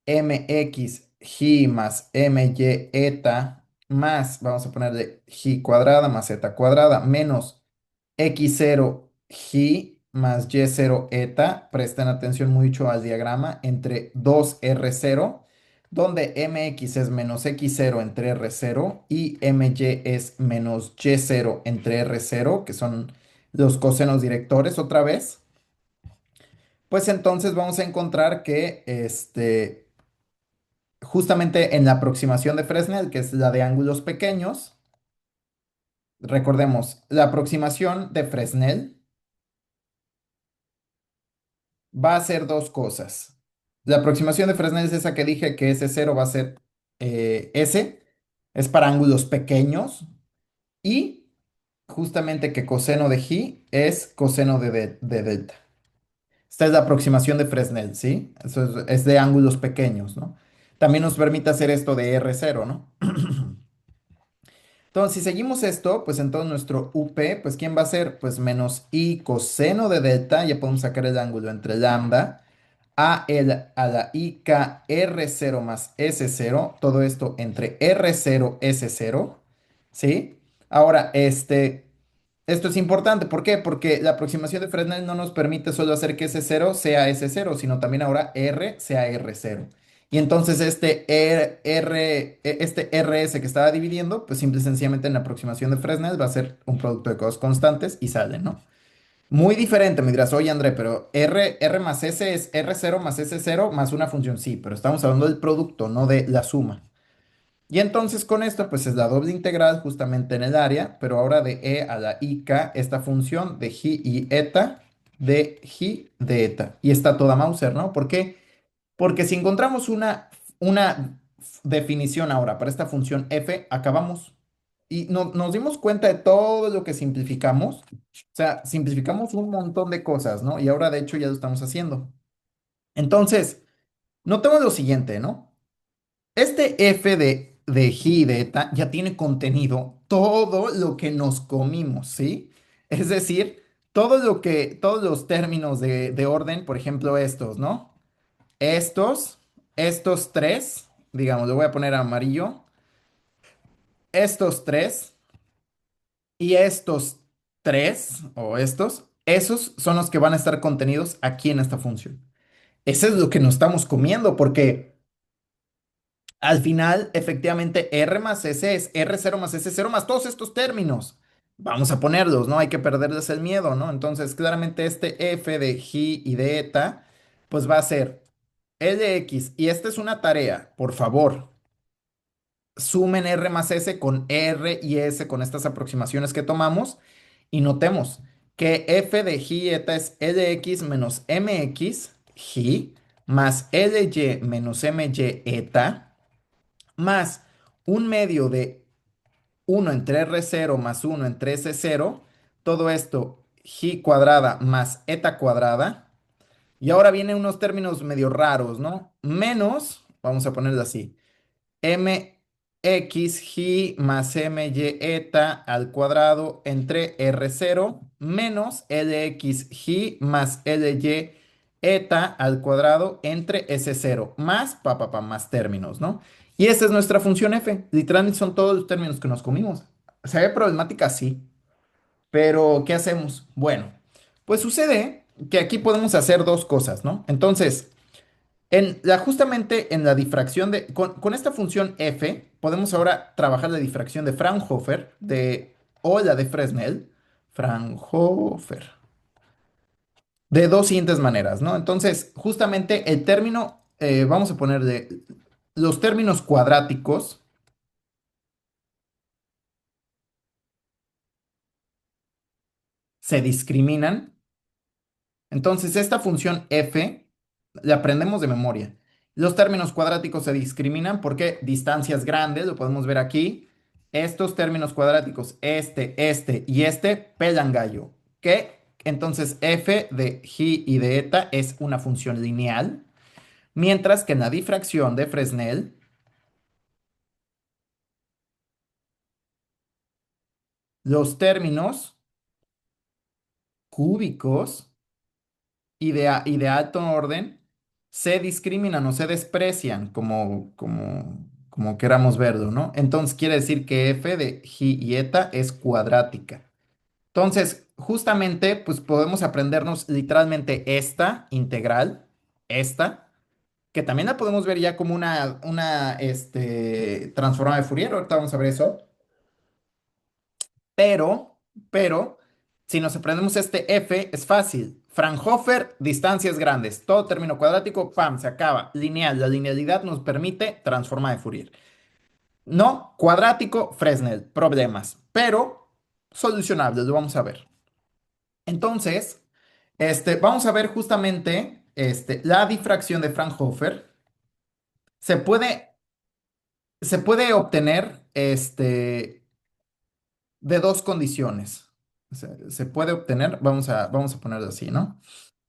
mx ji más my eta más, vamos a ponerle ji cuadrada más eta cuadrada menos x0 ji más y0 eta, presten atención mucho al diagrama, entre 2r0, donde mx es menos x0 entre r0 y my es menos y0 entre r0, que son los cosenos directores otra vez. Pues entonces vamos a encontrar que justamente en la aproximación de Fresnel, que es la de ángulos pequeños, recordemos, la aproximación de Fresnel va a ser dos cosas. La aproximación de Fresnel es esa que dije que S0 va a ser S, es para ángulos pequeños, y justamente que coseno de G es coseno de delta. Esta es la aproximación de Fresnel, ¿sí? Eso es de ángulos pequeños, ¿no? También nos permite hacer esto de R0, ¿no? Entonces, si seguimos esto, pues entonces nuestro UP, pues ¿quién va a ser? Pues menos I coseno de delta, ya podemos sacar el ángulo entre lambda, a la IK R0 más S0, todo esto entre R0, S0, ¿sí? Ahora, esto es importante, ¿por qué? Porque la aproximación de Fresnel no nos permite solo hacer que S0 sea S0, sino también ahora R sea R0. Y entonces este RS que estaba dividiendo, pues simple y sencillamente en la aproximación de Fresnel va a ser un producto de cosas constantes y sale, ¿no? Muy diferente, me dirás, oye André, pero R más S es R0 más S0 más una función, sí, pero estamos hablando del producto, no de la suma. Y entonces con esto, pues es la doble integral justamente en el área, pero ahora de e a la ik, esta función de ji y eta, de ji de eta. Y está toda Mauser, ¿no? ¿Por qué? Porque si encontramos una definición ahora para esta función f, acabamos. Y nos dimos cuenta de todo lo que simplificamos. O sea, simplificamos un montón de cosas, ¿no? Y ahora de hecho ya lo estamos haciendo. Entonces, notemos lo siguiente, ¿no? Este f de ji y de eta ya tiene contenido todo lo que nos comimos, ¿sí? Es decir, todos los términos de orden, por ejemplo, estos, ¿no? Estos, estos tres, digamos, lo voy a poner amarillo, estos tres y estos tres, o estos, esos son los que van a estar contenidos aquí en esta función. Eso es lo que nos estamos comiendo, porque al final, efectivamente, R más S es R0 más S0 más todos estos términos. Vamos a ponerlos, ¿no? Hay que perderles el miedo, ¿no? Entonces, claramente este f de ji y de eta, pues va a ser LX, y esta es una tarea, por favor, sumen R más S con R y S con estas aproximaciones que tomamos y notemos que f de ji eta es LX menos MX ji más LY menos MY eta más un medio de uno entre R0 más uno entre S0, todo esto ji cuadrada más eta cuadrada. Y ahora vienen unos términos medio raros, ¿no? Menos, vamos a ponerlo así, mx ji más my eta al cuadrado entre R0 menos lx ji más ly eta al cuadrado entre S0 más más términos, ¿no? Y esta es nuestra función f. Literalmente son todos los términos que nos comimos. ¿Se ve problemática? Sí. Pero, ¿qué hacemos? Bueno, pues sucede que aquí podemos hacer dos cosas, ¿no? Entonces, justamente en la difracción con esta función f, podemos ahora trabajar la difracción de Fraunhofer o la de Fresnel, Fraunhofer, de dos siguientes maneras, ¿no? Entonces, justamente el término, vamos a ponerle, los términos cuadráticos se discriminan. Entonces, esta función f le aprendemos de memoria. Los términos cuadráticos se discriminan porque distancias grandes, lo podemos ver aquí. Estos términos cuadráticos, este y este, pelan gallo. Que entonces f de gi y de eta es una función lineal, mientras que en la difracción de Fresnel, los términos cúbicos y de alto orden se discriminan o se desprecian, como queramos verlo, ¿no? Entonces quiere decir que f de gi y eta es cuadrática. Entonces, justamente, pues podemos aprendernos literalmente esta integral, esta, que también la podemos ver ya como una transformada de Fourier. Ahorita vamos a ver eso. Pero, si nos aprendemos este f, es fácil. Fraunhofer, distancias grandes. Todo término cuadrático, ¡pam!, se acaba. Lineal. La linealidad nos permite transformar de Fourier. No, cuadrático, Fresnel. Problemas. Pero solucionables, lo vamos a ver. Entonces, vamos a ver justamente la difracción de Fraunhofer. Se puede, se puede obtener de dos condiciones. Se puede obtener, vamos a ponerlo así, ¿no?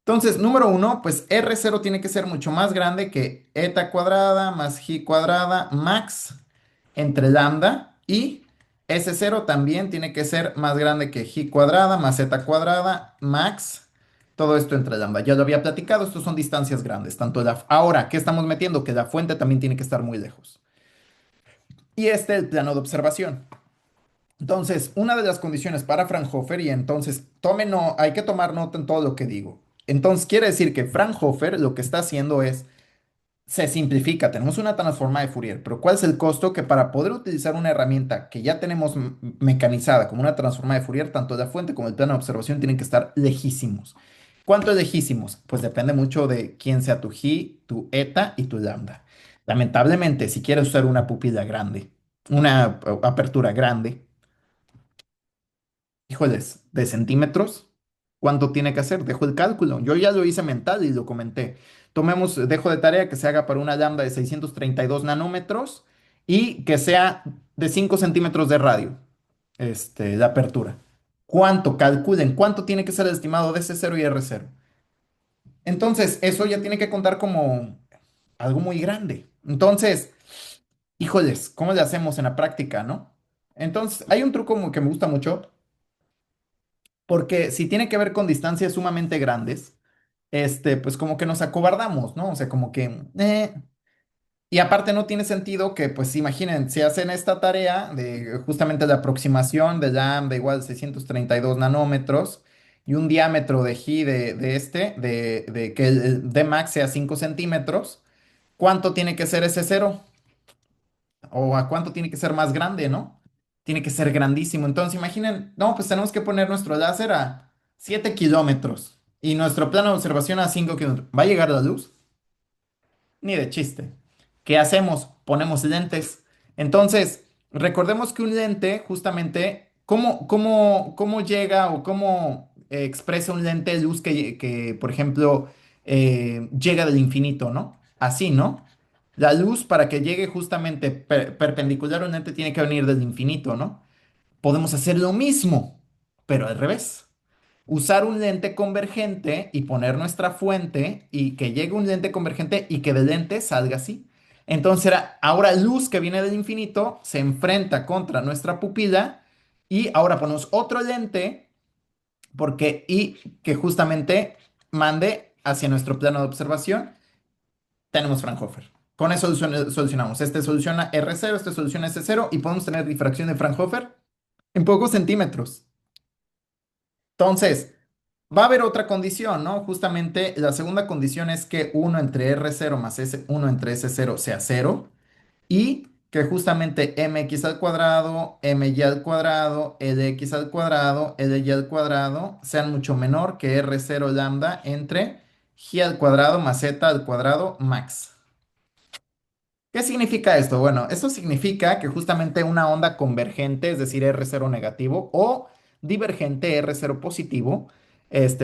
Entonces, número uno, pues R0 tiene que ser mucho más grande que eta cuadrada más gi cuadrada max entre lambda y S0 también tiene que ser más grande que gi cuadrada más eta cuadrada max. Todo esto entre lambda. Ya lo había platicado, estos son distancias grandes. Ahora, ¿qué estamos metiendo? Que la fuente también tiene que estar muy lejos. Y el plano de observación. Entonces, una de las condiciones para Fraunhofer, y entonces hay que tomar nota en todo lo que digo. Entonces, quiere decir que Fraunhofer lo que está haciendo es, se simplifica, tenemos una transformada de Fourier, pero ¿cuál es el costo? Que para poder utilizar una herramienta que ya tenemos mecanizada como una transformada de Fourier, tanto la fuente como el plano de observación tienen que estar lejísimos. ¿Cuánto es lejísimos? Pues depende mucho de quién sea tu gi, tu eta y tu lambda. Lamentablemente, si quieres usar una pupila grande, una apertura grande, híjoles, de centímetros, ¿cuánto tiene que hacer? Dejo el cálculo. Yo ya lo hice mental y lo comenté. Dejo de tarea que se haga para una lambda de 632 nanómetros y que sea de 5 centímetros de radio, la apertura. ¿Cuánto? Calculen, ¿cuánto tiene que ser el estimado de S0 y R0? Entonces, eso ya tiene que contar como algo muy grande. Entonces, híjoles, ¿cómo le hacemos en la práctica, no? Entonces, hay un truco que me gusta mucho. Porque si tiene que ver con distancias sumamente grandes, pues como que nos acobardamos, ¿no? O sea, como que... Y aparte no tiene sentido que, pues imaginen, si hacen esta tarea de justamente la aproximación de lambda igual 632 nanómetros y un diámetro de G de que el Dmax sea 5 centímetros, ¿cuánto tiene que ser ese cero? ¿O a cuánto tiene que ser más grande, no? Tiene que ser grandísimo. Entonces, imaginen, no, pues tenemos que poner nuestro láser a 7 kilómetros y nuestro plano de observación a 5 kilómetros. ¿Va a llegar la luz? Ni de chiste. ¿Qué hacemos? Ponemos lentes. Entonces, recordemos que un lente, justamente, ¿cómo llega o cómo expresa un lente luz por ejemplo, llega del infinito, ¿no? Así, ¿no? La luz, para que llegue justamente perpendicular a un lente, tiene que venir del infinito, ¿no? Podemos hacer lo mismo, pero al revés. Usar un lente convergente y poner nuestra fuente y que llegue un lente convergente y que del lente salga así. Entonces, ahora luz que viene del infinito se enfrenta contra nuestra pupila y ahora ponemos otro lente y que justamente mande hacia nuestro plano de observación. Tenemos Fraunhofer. Con eso solucionamos. Este soluciona R0, este soluciona S0 y podemos tener difracción de Fraunhofer en pocos centímetros. Entonces, va a haber otra condición, ¿no? Justamente la segunda condición es que uno entre R0 más S1 entre S0 sea cero y que justamente mx al cuadrado, my al cuadrado, lx al cuadrado, ly al cuadrado sean mucho menor que R0 lambda entre g al cuadrado más z al cuadrado max. ¿Qué significa esto? Bueno, esto significa que justamente una onda convergente, es decir, R0 negativo, o divergente R0 positivo,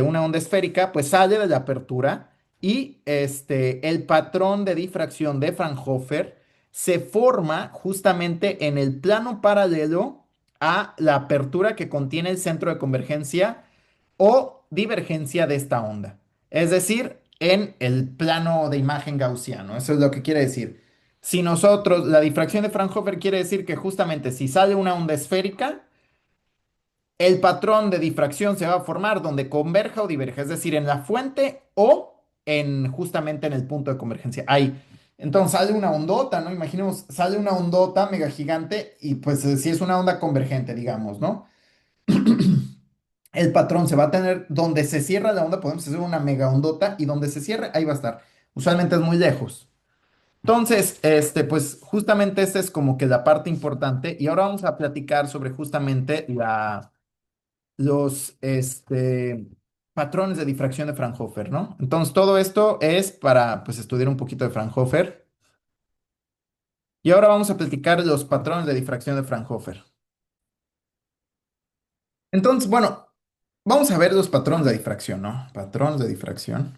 una onda esférica, pues sale de la apertura y el patrón de difracción de Fraunhofer se forma justamente en el plano paralelo a la apertura que contiene el centro de convergencia o divergencia de esta onda. Es decir, en el plano de imagen gaussiano. Eso es lo que quiere decir. Si nosotros, la difracción de Fraunhofer quiere decir que justamente si sale una onda esférica, el patrón de difracción se va a formar donde converja o diverja, es decir, en la fuente o en justamente en el punto de convergencia. Ahí. Entonces sale una ondota, ¿no? Imaginemos, sale una ondota mega gigante y pues si es una onda convergente, digamos, ¿no? El patrón se va a tener, donde se cierra la onda, podemos hacer una mega ondota y donde se cierre, ahí va a estar. Usualmente es muy lejos. Entonces, pues justamente esta es como que la parte importante y ahora vamos a platicar sobre justamente los patrones de difracción de Fraunhofer, ¿no? Entonces, todo esto es para pues estudiar un poquito de Fraunhofer y ahora vamos a platicar los patrones de difracción de Fraunhofer. Entonces, bueno, vamos a ver los patrones de difracción, ¿no? Patrones de difracción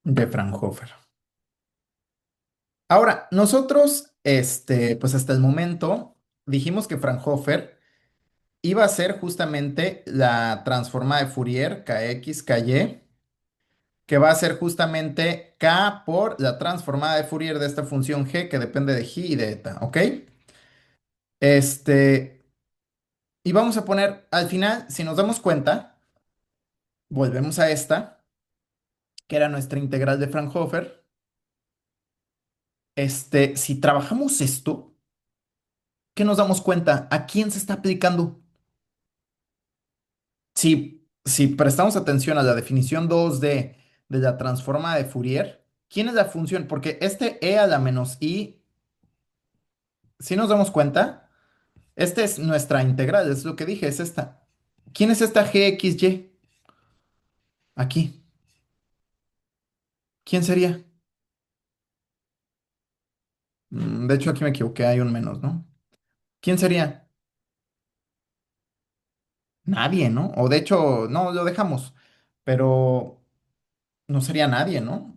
de Fraunhofer. Ahora, nosotros, pues hasta el momento dijimos que Fraunhofer iba a ser justamente la transformada de Fourier, Kx, Ky, que va a ser justamente K por la transformada de Fourier de esta función G que depende de G y de eta, ¿ok? Este, y vamos a poner, al final, si nos damos cuenta, volvemos a esta, que era nuestra integral de Fraunhofer. Si trabajamos esto, ¿qué nos damos cuenta? ¿A quién se está aplicando? Si prestamos atención a la definición 2D de la transforma de Fourier, ¿quién es la función? Porque este e a la menos i, si nos damos cuenta, esta es nuestra integral, es lo que dije, es esta. ¿Quién es esta gxy? Aquí. ¿Quién sería? De hecho, aquí me equivoqué, hay un menos, ¿no? ¿Quién sería? Nadie, ¿no? O de hecho, no, lo dejamos, pero no sería nadie, ¿no?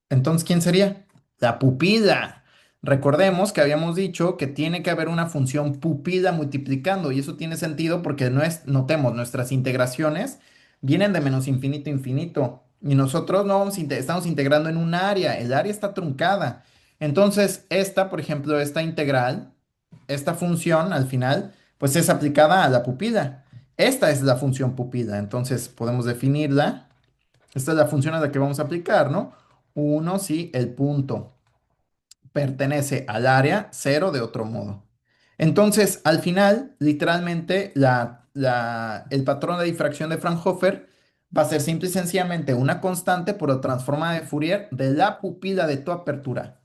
Entonces, ¿quién sería? La pupila. Recordemos que habíamos dicho que tiene que haber una función pupila multiplicando y eso tiene sentido porque notemos, nuestras integraciones vienen de menos infinito a infinito y nosotros no estamos integrando en un área, el área está truncada. Entonces, esta, por ejemplo, esta integral, esta función al final, pues es aplicada a la pupila. Esta es la función pupila, entonces podemos definirla. Esta es la función a la que vamos a aplicar, ¿no? Uno si el punto pertenece al área, cero de otro modo. Entonces, al final, literalmente, el patrón de difracción de Fraunhofer va a ser simple y sencillamente una constante por la transformada de Fourier de la pupila de tu apertura.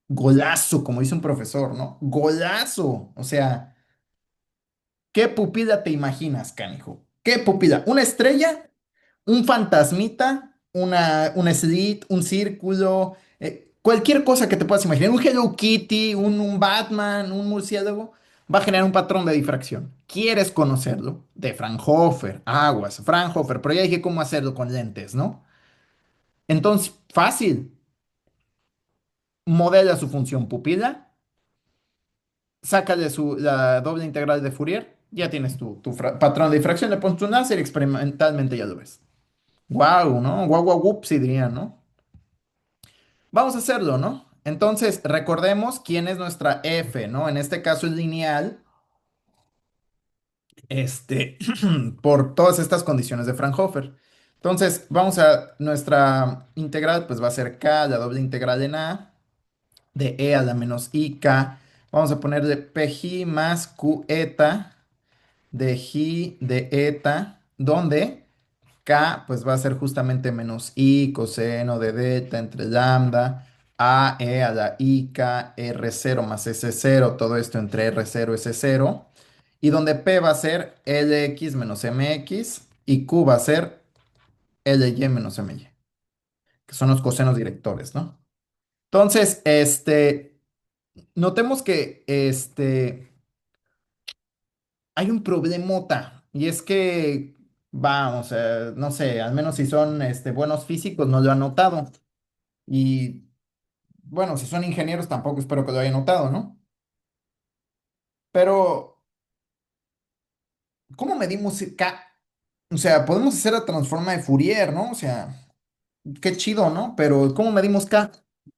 Golazo, como dice un profesor, ¿no? Golazo. O sea, ¿qué pupila te imaginas, canijo? ¿Qué pupila? ¿Una estrella? ¿Un fantasmita? ¿Un slit? ¿Un círculo? Cualquier cosa que te puedas imaginar. Un Hello Kitty, un Batman, un murciélago. Va a generar un patrón de difracción. ¿Quieres conocerlo? De Fraunhofer. Aguas, Fraunhofer. Pero ya dije cómo hacerlo con lentes, ¿no? Entonces, fácil. Modela su función pupila. Sácale la doble integral de Fourier. Ya tienes tu patrón de difracción. Le pones tu láser y experimentalmente ya lo ves. Guau, ¿no? Guau, guau, gup, sí dirían, ¿no? Vamos a hacerlo, ¿no? Entonces, recordemos quién es nuestra f, ¿no? En este caso es lineal, este, por todas estas condiciones de Fraunhofer. Entonces, vamos a, nuestra integral, pues va a ser k, la doble integral en a, de e a la menos i k. Vamos a ponerle pj más q eta de j de eta, donde K pues va a ser justamente menos I coseno de delta entre lambda a e a la i k r cero más s cero todo esto entre r cero y s cero y donde P va a ser Lx menos Mx y Q va a ser Ly menos My, que son los cosenos directores, ¿no? Entonces, notemos que hay un problemota, y es que, vamos, no sé, al menos si son buenos físicos, no lo han notado. Y bueno, si son ingenieros, tampoco espero que lo hayan notado, ¿no? Pero, ¿cómo medimos K? O sea, podemos hacer la transforma de Fourier, ¿no? O sea, qué chido, ¿no? Pero, ¿cómo medimos K? O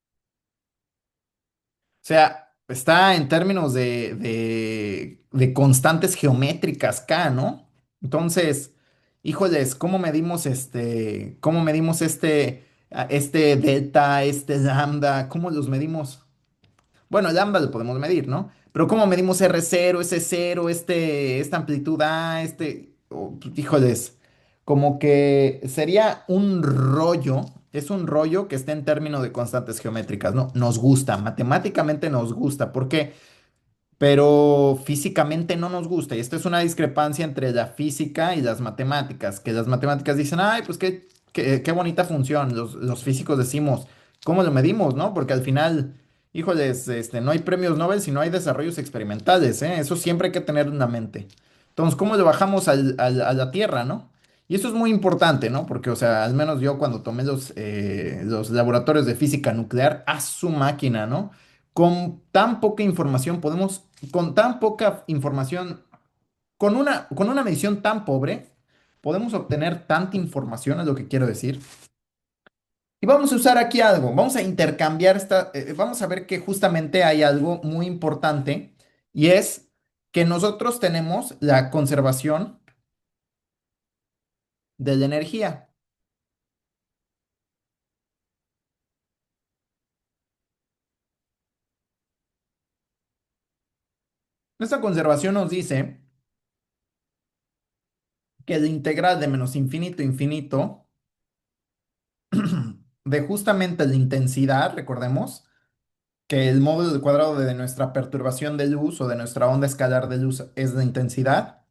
sea, está en términos de constantes geométricas K, ¿no? Entonces, híjoles, cómo medimos este delta, este lambda? ¿Cómo los medimos? Bueno, el lambda lo podemos medir, ¿no? Pero ¿cómo medimos R0, S0, esta amplitud A, pues, híjoles, como que sería un rollo, es un rollo que está en términos de constantes geométricas, ¿no? Nos gusta, matemáticamente nos gusta. ¿Por qué? Pero físicamente no nos gusta. Y esto es una discrepancia entre la física y las matemáticas, que las matemáticas dicen, ay, pues qué bonita función. Los físicos decimos, ¿cómo lo medimos, no? Porque al final, híjoles, no hay premios Nobel si no hay desarrollos experimentales, ¿eh? Eso siempre hay que tener en la mente. Entonces, ¿cómo lo bajamos a la Tierra, no? Y eso es muy importante, ¿no? Porque, o sea, al menos yo cuando tomé los laboratorios de física nuclear, a su máquina, ¿no? Con tan poca información podemos, con tan poca información, con una medición tan pobre, podemos obtener tanta información, es lo que quiero decir. Y vamos a usar aquí algo, vamos a intercambiar vamos a ver que justamente hay algo muy importante y es que nosotros tenemos la conservación de la energía. Esta conservación nos dice que la integral de menos infinito a infinito de justamente la intensidad, recordemos, que el módulo del cuadrado de nuestra perturbación de luz o de nuestra onda escalar de luz es la intensidad,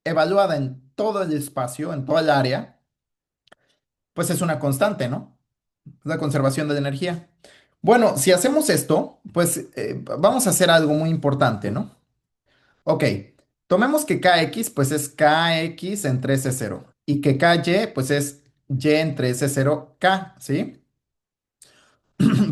evaluada en todo el espacio, en toda el área, pues es una constante, ¿no? Es la conservación de la energía. Bueno, si hacemos esto, pues vamos a hacer algo muy importante, ¿no? Ok, tomemos que Kx pues es Kx entre S0 y que Ky pues es Y entre S0 K, ¿sí?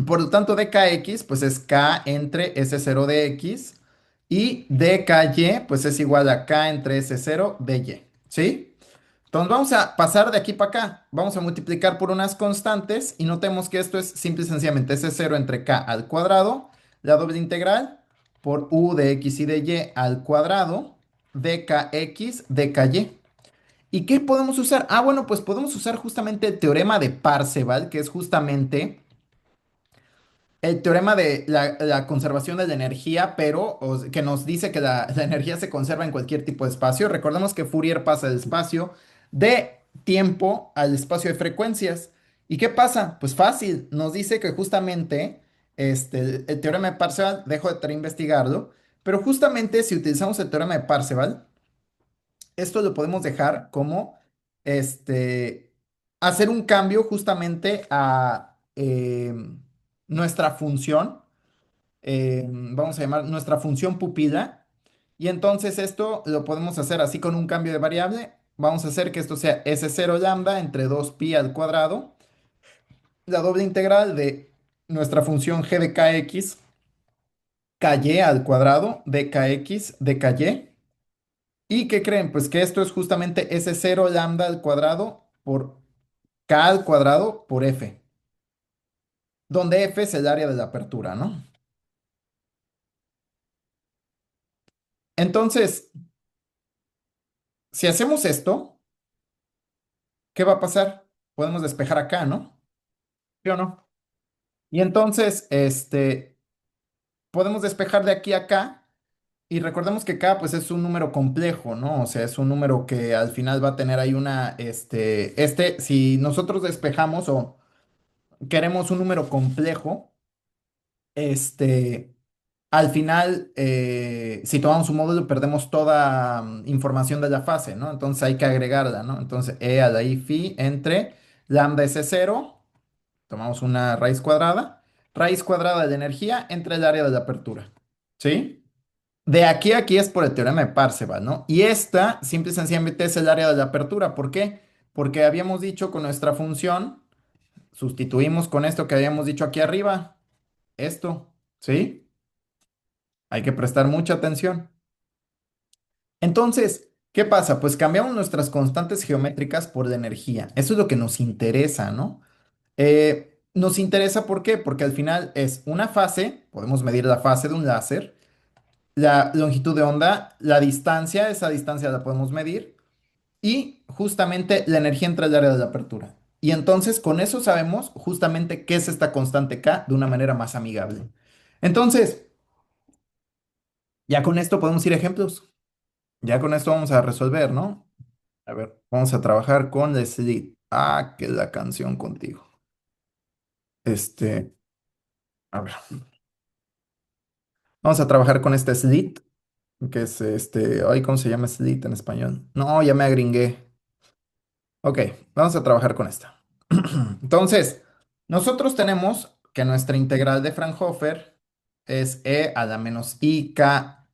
Por lo tanto, dkx pues es k entre s0 de x y dky pues es igual a k entre s0 de y, ¿sí? Entonces vamos a pasar de aquí para acá. Vamos a multiplicar por unas constantes y notemos que esto es simple y sencillamente s0 entre k al cuadrado, la doble integral por u de x y de y al cuadrado, dkx dky. ¿Y qué podemos usar? Ah, bueno, pues podemos usar justamente el teorema de Parseval, que es justamente el teorema de la conservación de la energía, pero que nos dice que la energía se conserva en cualquier tipo de espacio. Recordemos que Fourier pasa del espacio de tiempo al espacio de frecuencias. ¿Y qué pasa? Pues fácil, nos dice que justamente el teorema de Parseval, dejo de investigarlo, pero justamente si utilizamos el teorema de Parseval, esto lo podemos dejar como este, hacer un cambio justamente a nuestra función, vamos a llamar nuestra función pupila, y entonces esto lo podemos hacer así con un cambio de variable. Vamos a hacer que esto sea S0 lambda entre 2pi al cuadrado, la doble integral de nuestra función g de kx, ky al cuadrado, de kx, de ky. ¿Y qué creen? Pues que esto es justamente S0 lambda al cuadrado por K al cuadrado por F, donde F es el área de la apertura, ¿no? Entonces, si hacemos esto, ¿qué va a pasar? Podemos despejar acá, ¿no? ¿Sí o no? Y entonces, podemos despejar de aquí a acá y recordemos que K, pues es un número complejo, ¿no? O sea, es un número que al final va a tener ahí si nosotros despejamos o queremos un número complejo, este, al final, si tomamos un módulo, perdemos toda información de la fase, ¿no? Entonces hay que agregarla, ¿no? Entonces, E a la I phi entre lambda S0, tomamos una raíz cuadrada de la energía entre el área de la apertura, ¿sí? De aquí a aquí es por el teorema de Parseval, ¿no? Y esta, simple y sencillamente, es el área de la apertura. ¿Por qué? Porque habíamos dicho con nuestra función, sustituimos con esto que habíamos dicho aquí arriba, esto, ¿sí? Hay que prestar mucha atención. Entonces, ¿qué pasa? Pues cambiamos nuestras constantes geométricas por la energía. Eso es lo que nos interesa, ¿no? Nos interesa, ¿por qué? Porque al final es una fase, podemos medir la fase de un láser, la longitud de onda, la distancia, esa distancia la podemos medir, y justamente la energía entre el área de la apertura. Y entonces con eso sabemos justamente qué es esta constante K de una manera más amigable. Entonces, ya con esto podemos ir a ejemplos. Ya con esto vamos a resolver, ¿no? A ver, vamos a trabajar con Leslie. Ah, que la canción contigo. Este, a ver, vamos a trabajar con este slit, que es ay, ¿cómo se llama slit en español? No, ya me agringué. Ok, vamos a trabajar con esta. Entonces, nosotros tenemos que nuestra integral de Fraunhofer es e a la menos i k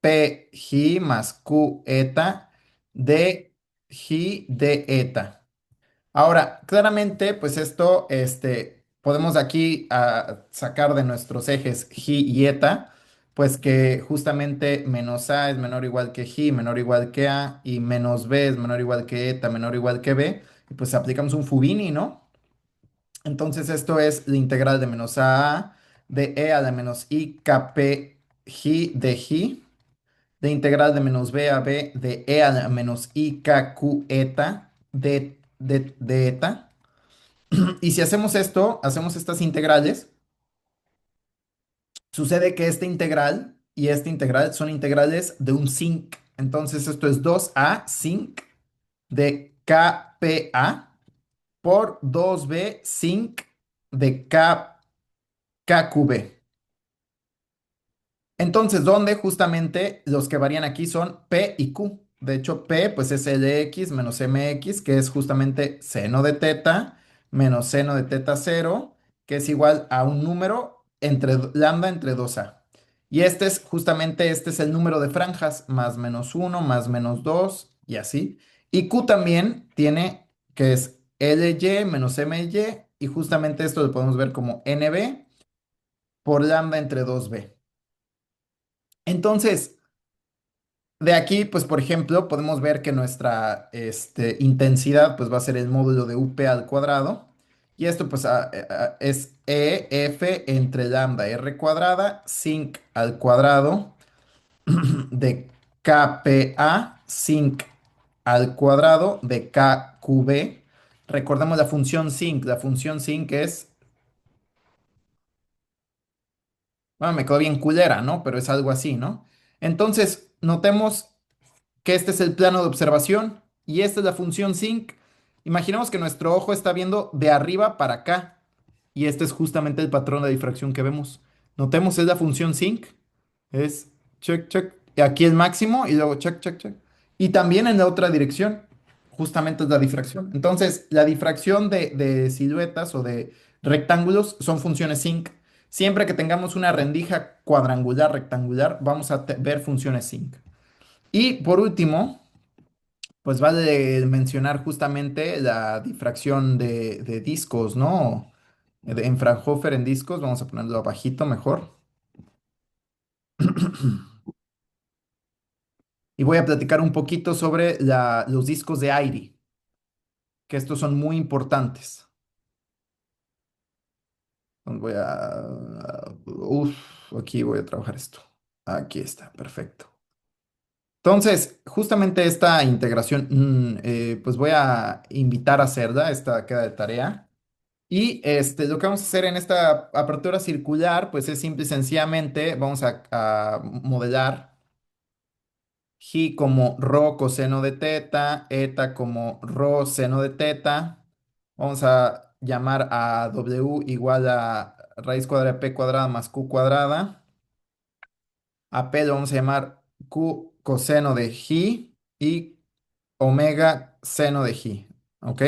p ji más q eta de ji de eta. Ahora, claramente, pues esto, podemos de aquí sacar de nuestros ejes ji y eta, pues que justamente menos a es menor o igual que ji, menor o igual que a, y menos b es menor o igual que eta, menor o igual que b, y pues aplicamos un Fubini, ¿no? Entonces esto es la integral de menos a de e a la menos i kp ji de ji, de integral de menos b a b de e a la menos i k q eta de eta. Y si hacemos esto, hacemos estas integrales, sucede que esta integral y esta integral son integrales de un sinc. Entonces esto es 2a sinc de kpa por 2b sinc de kqb. Entonces, ¿dónde justamente los que varían aquí son P y Q? De hecho, P pues es LX menos MX, que es justamente seno de teta menos seno de teta cero, que es igual a un número entre lambda entre 2A. Y este es justamente, este es el número de franjas, más menos uno más menos 2 y así. Y Q también tiene, que es LY menos MY, y justamente esto lo podemos ver como NB por lambda entre 2B. Entonces, de aquí, pues por ejemplo, podemos ver que nuestra intensidad pues va a ser el módulo de UP al cuadrado. Y esto pues es EF entre lambda R cuadrada sin al cuadrado de KPA sin al cuadrado de KQB. Recordemos la función sin. La función sin es, bueno, me quedó bien culera, ¿no? Pero es algo así, ¿no? Entonces, notemos que este es el plano de observación y esta es la función sinc. Imaginemos que nuestro ojo está viendo de arriba para acá y este es justamente el patrón de difracción que vemos. Notemos, es la función sinc, es check, check, y aquí el máximo y luego check, check, check. Y también en la otra dirección, justamente es la difracción. Entonces, la difracción de siluetas o de rectángulos son funciones sinc. Siempre que tengamos una rendija cuadrangular rectangular, vamos a ver funciones sinc. Y por último, pues vale mencionar justamente la difracción de discos, ¿no? En Fraunhofer en discos, vamos a ponerlo abajito mejor. Y voy a platicar un poquito sobre los discos de aire, que estos son muy importantes. Voy a... Uf, aquí voy a trabajar esto. Aquí está, perfecto. Entonces, justamente esta integración, pues voy a invitar a hacerla, esta queda de tarea. Y lo que vamos a hacer en esta apertura circular, pues es simple y sencillamente, vamos a modelar G como rho coseno de teta, eta como rho seno de teta. Vamos a llamar a W igual a raíz cuadrada de P cuadrada más Q cuadrada. A P lo vamos a llamar Q coseno de G y omega seno de G. ¿Ok?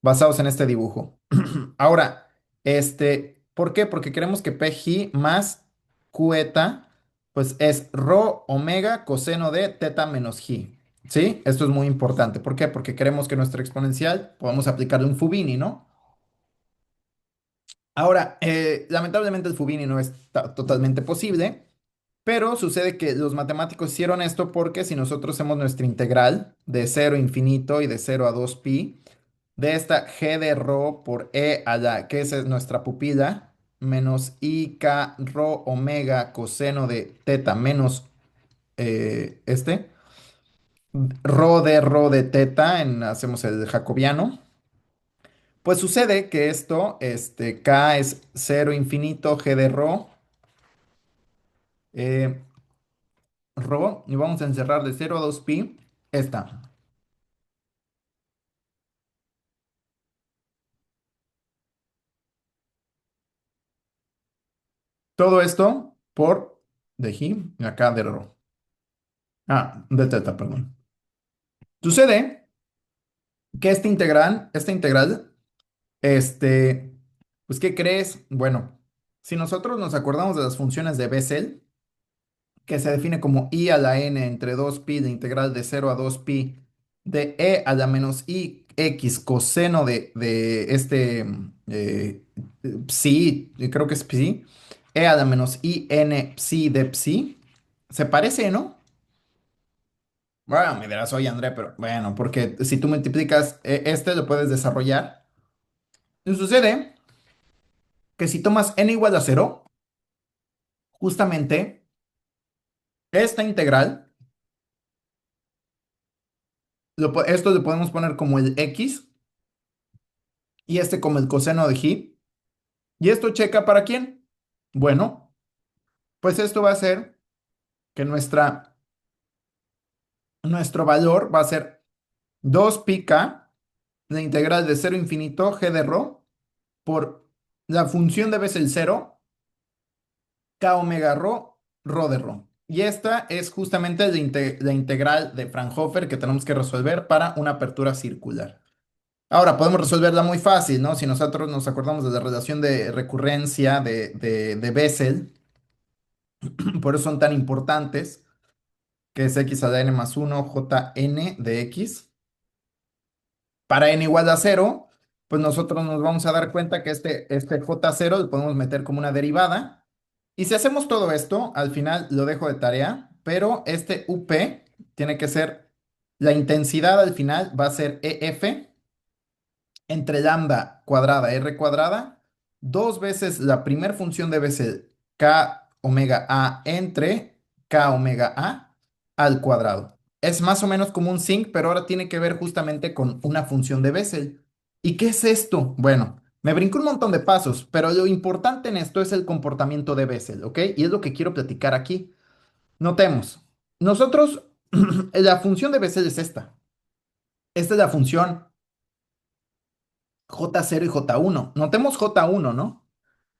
Basados en este dibujo. Ahora, ¿por qué? Porque queremos que PG más Qeta pues es rho omega coseno de teta menos g. ¿Sí? Esto es muy importante. ¿Por qué? Porque queremos que nuestra exponencial podamos aplicarle un Fubini, ¿no? Ahora, lamentablemente el Fubini no es totalmente posible, pero sucede que los matemáticos hicieron esto porque si nosotros hacemos nuestra integral de cero a infinito y de cero a 2pi, de esta g de rho por e a la, que esa es nuestra pupila, menos i k rho omega coseno de teta menos rho de teta, hacemos el jacobiano. Pues sucede que esto, k es cero infinito g de rho, eh, rho, y vamos a encerrar de cero a 2pi, esta. Todo esto por de gi, y acá de rho. Ah, de teta, perdón. Sucede que esta integral, este, pues, ¿qué crees? Bueno, si nosotros nos acordamos de las funciones de Bessel, que se define como i a la n entre 2pi de integral de cero a 2pi de e a la menos i x coseno de psi, creo que es psi, e a la menos i n psi de psi, se parece, ¿no? Bueno, me dirás, oye André, pero bueno, porque si tú multiplicas lo puedes desarrollar. Y sucede que si tomas n igual a cero, justamente esta integral, esto le podemos poner como el x y este como el coseno de g. ¿Y esto checa para quién? Bueno, pues esto va a ser que nuestro valor va a ser 2 pi k, la integral de cero infinito g de rho por la función de Bessel cero k omega rho de rho. Y esta es justamente la integral de Fraunhofer que tenemos que resolver para una apertura circular. Ahora, podemos resolverla muy fácil, ¿no? Si nosotros nos acordamos de la relación de recurrencia de Bessel, por eso son tan importantes, que es x a la n más 1 jn de x. Para n igual a cero, pues nosotros nos vamos a dar cuenta que este j0 lo podemos meter como una derivada. Y si hacemos todo esto, al final lo dejo de tarea, pero este UP tiene que ser, la intensidad al final va a ser EF entre lambda cuadrada r cuadrada, dos veces la primer función debe ser k omega a entre k omega a al cuadrado. Es más o menos como un sinc, pero ahora tiene que ver justamente con una función de Bessel. ¿Y qué es esto? Bueno, me brinco un montón de pasos, pero lo importante en esto es el comportamiento de Bessel, ¿ok? Y es lo que quiero platicar aquí. Notemos, nosotros, la función de Bessel es esta. Esta es la función J0 y J1. Notemos J1, ¿no?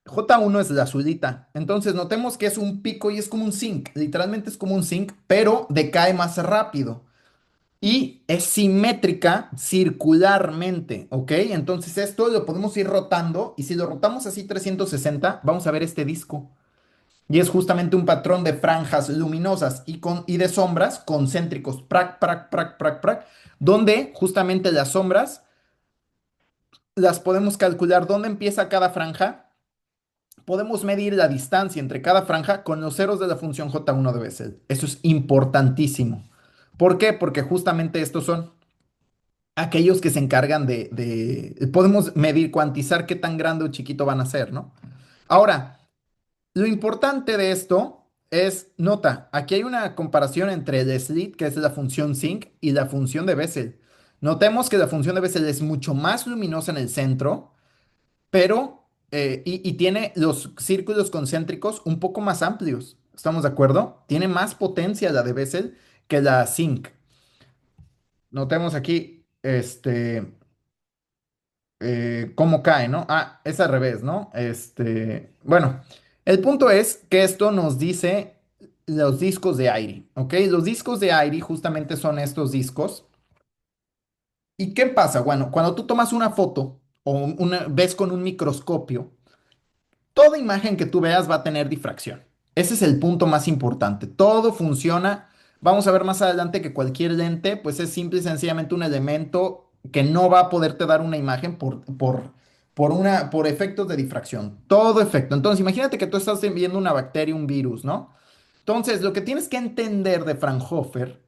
J1 es la azulita. Entonces, notemos que es un pico y es como un zinc. Literalmente es como un zinc, pero decae más rápido. Y es simétrica circularmente, ¿ok? Entonces, esto lo podemos ir rotando. Y si lo rotamos así 360, vamos a ver este disco. Y es justamente un patrón de franjas luminosas y de sombras concéntricos, prac, prac, prac, prac, prac, donde justamente las sombras las podemos calcular dónde empieza cada franja. Podemos medir la distancia entre cada franja con los ceros de la función J1 de Bessel. Eso es importantísimo. ¿Por qué? Porque justamente estos son aquellos que se encargan podemos medir, cuantizar qué tan grande o chiquito van a ser, ¿no? Ahora, lo importante de esto es, nota, aquí hay una comparación entre el slit, que es la función sinc, y la función de Bessel. Notemos que la función de Bessel es mucho más luminosa en el centro, pero, y tiene los círculos concéntricos un poco más amplios. ¿Estamos de acuerdo? Tiene más potencia la de Bessel que la zinc. Notemos aquí, cómo cae, ¿no? Ah, es al revés, ¿no? Bueno, el punto es que esto nos dice los discos de Airy, ¿ok? Los discos de Airy justamente son estos discos. ¿Y qué pasa? Bueno, cuando tú tomas una foto o ves con un microscopio, toda imagen que tú veas va a tener difracción. Ese es el punto más importante. Todo funciona. Vamos a ver más adelante que cualquier lente, pues es simple y sencillamente un elemento que no va a poderte dar una imagen por efectos de difracción. Todo efecto. Entonces, imagínate que tú estás viendo una bacteria, un virus, ¿no? Entonces, lo que tienes que entender de Fraunhofer,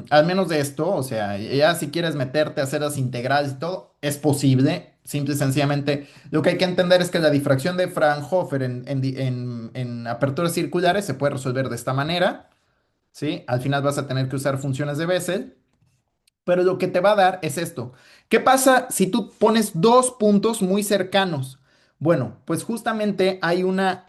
al menos de esto, o sea, ya si quieres meterte a hacer las integrales y todo, es posible. Simple y sencillamente, lo que hay que entender es que la difracción de Fraunhofer en aperturas circulares se puede resolver de esta manera, ¿sí? Al final vas a tener que usar funciones de Bessel. Pero lo que te va a dar es esto. ¿Qué pasa si tú pones dos puntos muy cercanos? Bueno, pues justamente hay una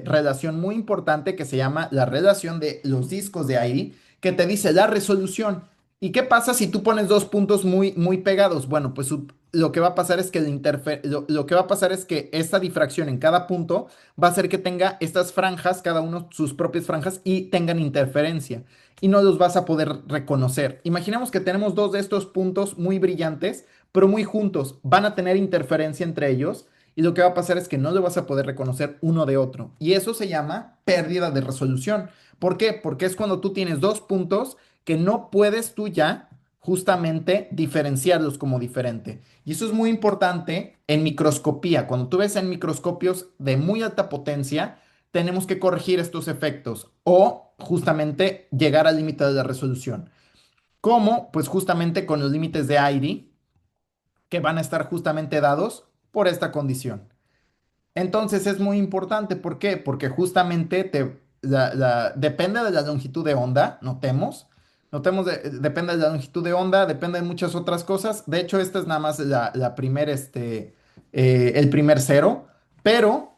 relación muy importante que se llama la relación de los discos de aire, que te dice la resolución. ¿Y qué pasa si tú pones dos puntos muy, muy pegados? Bueno, pues lo que va a pasar es que lo que va a pasar es que esta difracción en cada punto va a hacer que tenga estas franjas, cada uno sus propias franjas, y tengan interferencia y no los vas a poder reconocer. Imaginemos que tenemos dos de estos puntos muy brillantes, pero muy juntos. Van a tener interferencia entre ellos y lo que va a pasar es que no lo vas a poder reconocer uno de otro. Y eso se llama pérdida de resolución. ¿Por qué? Porque es cuando tú tienes dos puntos que no puedes tú ya justamente diferenciarlos como diferente. Y eso es muy importante en microscopía. Cuando tú ves en microscopios de muy alta potencia, tenemos que corregir estos efectos o justamente llegar al límite de la resolución. ¿Cómo? Pues justamente con los límites de AIRI que van a estar justamente dados por esta condición. Entonces es muy importante. ¿Por qué? Porque justamente depende de la longitud de onda, notemos. Depende de la longitud de onda, depende de muchas otras cosas. De hecho, esta es nada más el primer cero, pero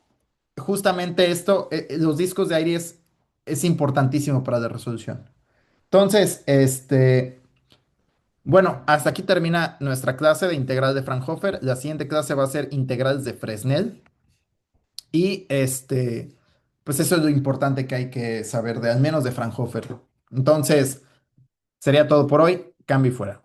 justamente esto, los discos de aire es importantísimo para la resolución. Entonces, bueno, hasta aquí termina nuestra clase de integral de Fraunhofer. La siguiente clase va a ser integrales de Fresnel. Y pues eso es lo importante que hay que saber de al menos de Fraunhofer. Entonces, sería todo por hoy. Cambio y fuera.